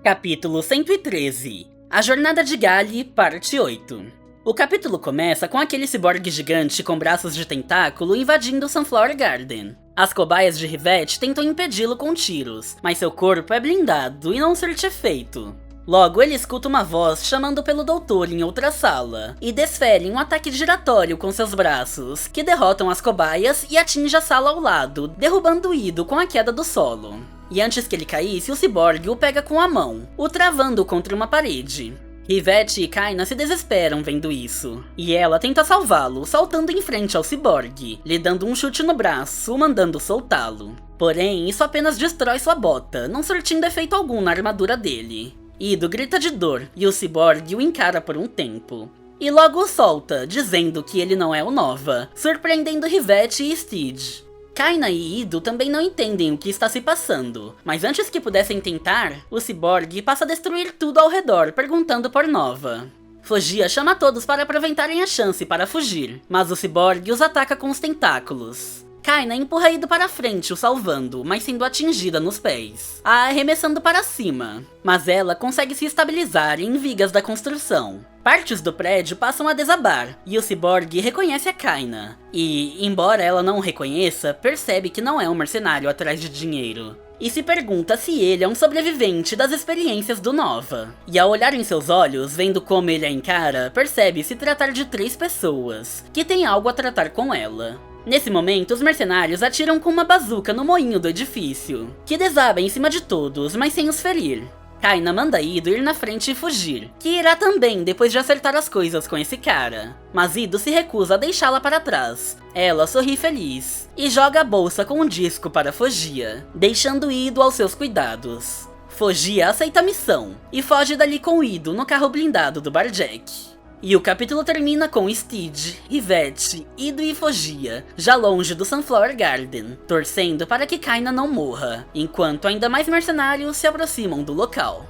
Capítulo 113. A Jornada de Gali, parte 8. O capítulo começa com aquele ciborgue gigante com braços de tentáculo invadindo o Sunflower Garden. As cobaias de Rivette tentam impedi-lo com tiros, mas seu corpo é blindado e não surte efeito. Logo, ele escuta uma voz chamando pelo doutor em outra sala, e desfere um ataque giratório com seus braços, que derrotam as cobaias e atinge a sala ao lado, derrubando o Ido com a queda do solo. E antes que ele caísse, o ciborgue o pega com a mão, o travando contra uma parede. Rivette e Kaina se desesperam vendo isso, e ela tenta salvá-lo, saltando em frente ao ciborgue, lhe dando um chute no braço, mandando soltá-lo. Porém, isso apenas destrói sua bota, não surtindo efeito algum na armadura dele. Ido grita de dor e o ciborgue o encara por um tempo. E logo o solta, dizendo que ele não é o Nova, surpreendendo Rivette e Steed. Kaina e Ido também não entendem o que está se passando, mas antes que pudessem tentar, o ciborgue passa a destruir tudo ao redor, perguntando por Nova. Fogia chama todos para aproveitarem a chance para fugir, mas o ciborgue os ataca com os tentáculos. Kaina empurra Ido para frente, o salvando, mas sendo atingida nos pés, a arremessando para cima. Mas ela consegue se estabilizar em vigas da construção. Partes do prédio passam a desabar, e o ciborgue reconhece a Kaina. E, embora ela não o reconheça, percebe que não é um mercenário atrás de dinheiro. E se pergunta se ele é um sobrevivente das experiências do Nova. E ao olhar em seus olhos, vendo como ele a encara, percebe se tratar de 3 pessoas, que têm algo a tratar com ela. Nesse momento, os mercenários atiram com uma bazuca no moinho do edifício, que desaba em cima de todos, mas sem os ferir. Kaina manda Ido ir na frente e fugir, que irá também depois de acertar as coisas com esse cara. Mas Ido se recusa a deixá-la para trás. Ela sorri feliz, e joga a bolsa com um disco para Fogia, deixando Ido aos seus cuidados. Fogia aceita a missão, e foge dali com Ido no carro blindado do Barjack. E o capítulo termina com Steed, Rivette, Ido e Fogia, já longe do Sunflower Garden, torcendo para que Kaina não morra, enquanto ainda mais mercenários se aproximam do local.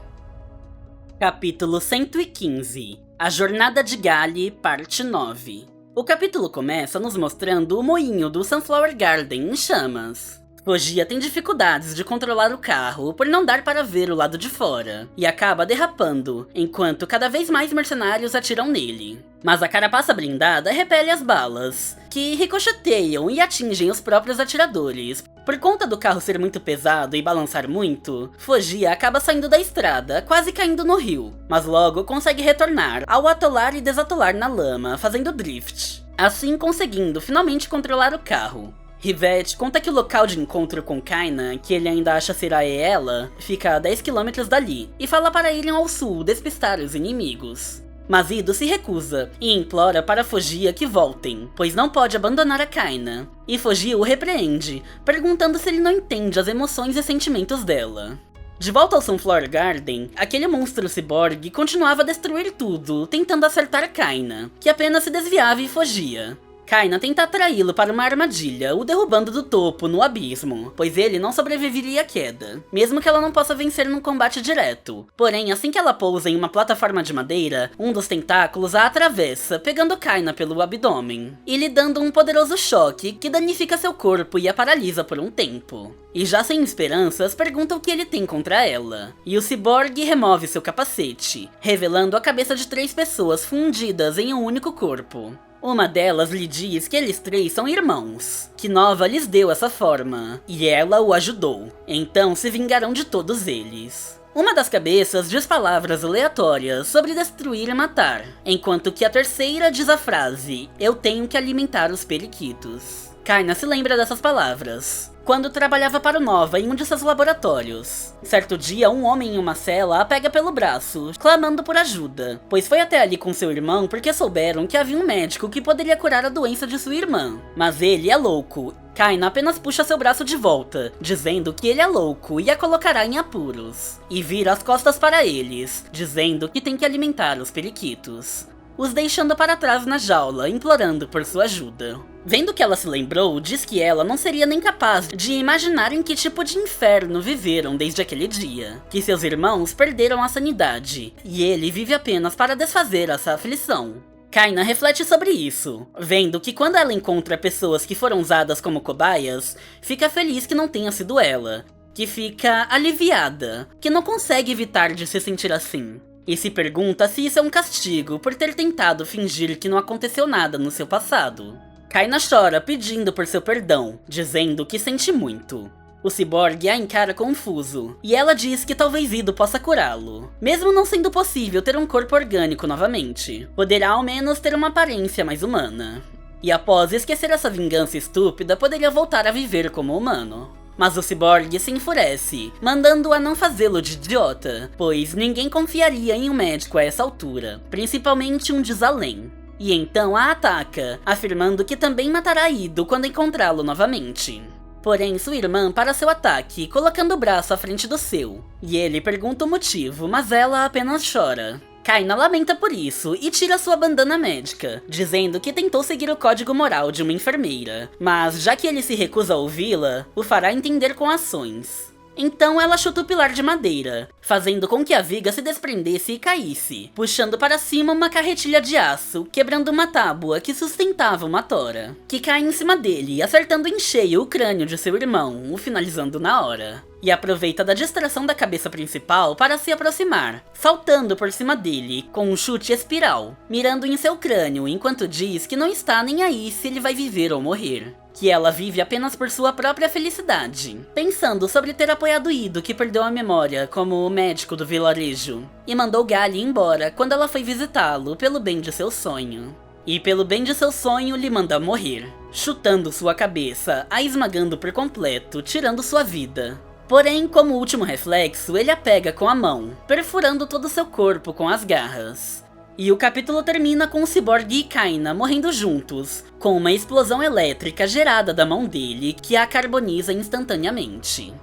Capítulo 115. A Jornada de Gali, parte 9. O capítulo começa nos mostrando o moinho do Sunflower Garden em chamas. Fogia tem dificuldades de controlar o carro por não dar para ver o lado de fora, e acaba derrapando, enquanto cada vez mais mercenários atiram nele. Mas a carapaça blindada repele as balas, que ricocheteiam e atingem os próprios atiradores. Por conta do carro ser muito pesado e balançar muito, Fogia acaba saindo da estrada, quase caindo no rio, mas logo consegue retornar ao atolar e desatolar na lama, fazendo drift, assim conseguindo finalmente controlar o carro. Rivette conta que o local de encontro com Kaina, que ele ainda acha ser a ela, fica a 10 km dali, e fala para irem ao sul despistar os inimigos. Mas Ido se recusa, e implora para Fogia que voltem, pois não pode abandonar a Kaina. E Fogia o repreende, perguntando se ele não entende as emoções e sentimentos dela. De volta ao Sunflower Garden, aquele monstro ciborgue continuava a destruir tudo, tentando acertar Kaina, que apenas se desviava e fugia. Kaina tenta atraí-lo para uma armadilha, o derrubando do topo no abismo, pois ele não sobreviveria à queda, mesmo que ela não possa vencer num combate direto. Porém, assim que ela pousa em uma plataforma de madeira, um dos tentáculos a atravessa, pegando Kaina pelo abdômen, e lhe dando um poderoso choque que danifica seu corpo e a paralisa por um tempo. E já sem esperanças, pergunta o que ele tem contra ela, e o ciborgue remove seu capacete, revelando a cabeça de 3 pessoas fundidas em um único corpo. Uma delas lhe diz que eles 3 são irmãos, que Nova lhes deu essa forma, e ela o ajudou, então se vingarão de todos eles. Uma das cabeças diz palavras aleatórias sobre destruir e matar, enquanto que a terceira diz a frase, eu tenho que alimentar os periquitos. Kaina se lembra dessas palavras quando trabalhava para o Nova em um de seus laboratórios. Certo dia, um homem em uma cela a pega pelo braço, clamando por ajuda, pois foi até ali com seu irmão porque souberam que havia um médico que poderia curar a doença de sua irmã. Mas ele é louco. Kaina apenas puxa seu braço de volta, dizendo que ele é louco e a colocará em apuros, e vira as costas para eles, dizendo que tem que alimentar os periquitos, os deixando para trás na jaula, implorando por sua ajuda. Vendo que ela se lembrou, diz que ela não seria nem capaz de imaginar em que tipo de inferno viveram desde aquele dia, que seus irmãos perderam a sanidade, e ele vive apenas para desfazer essa aflição. Kaina reflete sobre isso, vendo que quando ela encontra pessoas que foram usadas como cobaias, fica feliz que não tenha sido ela, que fica aliviada, que não consegue evitar de se sentir assim. E se pergunta se isso é um castigo por ter tentado fingir que não aconteceu nada no seu passado. Kaina chora pedindo por seu perdão, dizendo que sente muito. O ciborgue a encara confuso, e ela diz que talvez Ido possa curá-lo. Mesmo não sendo possível ter um corpo orgânico novamente, poderá ao menos ter uma aparência mais humana. E após esquecer essa vingança estúpida, poderia voltar a viver como humano. Mas o ciborgue se enfurece, mandando-o a não fazê-lo de idiota, pois ninguém confiaria em um médico a essa altura, principalmente um Disalém. E então a ataca, afirmando que também matará Ido quando encontrá-lo novamente. Porém, sua irmã para seu ataque, colocando o braço à frente do seu. E ele pergunta o motivo, mas ela apenas chora. Kaina lamenta por isso e tira sua bandana médica, dizendo que tentou seguir o código moral de uma enfermeira, mas já que ele se recusa a ouvi-la, o fará entender com ações. Então ela chuta o pilar de madeira, fazendo com que a viga se desprendesse e caísse, puxando para cima uma carretilha de aço, quebrando uma tábua que sustentava uma tora, que cai em cima dele, acertando em cheio o crânio de seu irmão, o finalizando na hora. E aproveita da distração da cabeça principal para se aproximar, saltando por cima dele, com um chute espiral, mirando em seu crânio enquanto diz que não está nem aí se ele vai viver ou morrer. Que ela vive apenas por sua própria felicidade, pensando sobre ter apoiado Ido, que perdeu a memória como o médico do vilarejo, e mandou Gali embora quando ela foi visitá-lo pelo bem de seu sonho. E pelo bem de seu sonho lhe manda morrer, chutando sua cabeça, a esmagando por completo, tirando sua vida. Porém, como último reflexo, ele a pega com a mão, perfurando todo seu corpo com as garras. E o capítulo termina com o ciborgue e Kaina morrendo juntos, com uma explosão elétrica gerada da mão dele que a carboniza instantaneamente.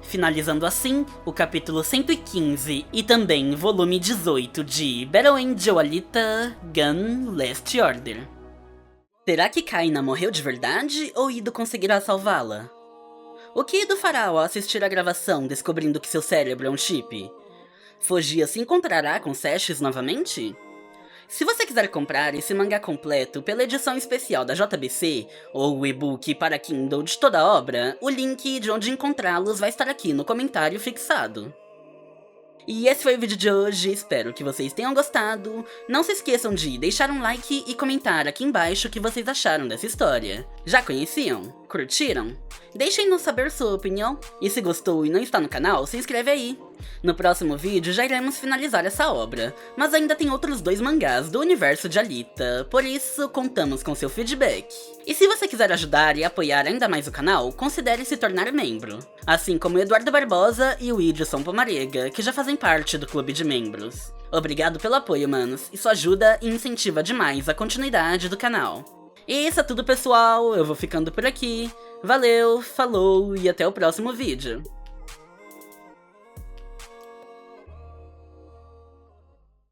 Finalizando assim o capítulo 115 e também volume 18 de Battle Angel Alita Gun Last Order. Será que Kaina morreu de verdade ou Ido conseguirá salvá-la? O que Ido fará ao assistir a gravação descobrindo que seu cérebro é um chip? Fugia se encontrará com Sashes novamente? Se você quiser comprar esse mangá completo pela edição especial da JBC, ou o e-book para Kindle de toda a obra, o link de onde encontrá-los vai estar aqui no comentário fixado. E esse foi o vídeo de hoje, espero que vocês tenham gostado. Não se esqueçam de deixar um like e comentar aqui embaixo o que vocês acharam dessa história. Já conheciam? Curtiram? Deixem-nos saber sua opinião. E se gostou e não está no canal, se inscreve aí. No próximo vídeo já iremos finalizar essa obra, mas ainda tem outros 2 mangás do universo de Alita, por isso contamos com seu feedback. E se você quiser ajudar e apoiar ainda mais o canal, considere se tornar membro. Assim como o Eduardo Barbosa e o Idilson Pomarega, que já fazem parte do clube de membros. Obrigado pelo apoio, manos, isso ajuda e incentiva demais a continuidade do canal. E isso é tudo, pessoal, eu vou ficando por aqui. Valeu, falou e até o próximo vídeo.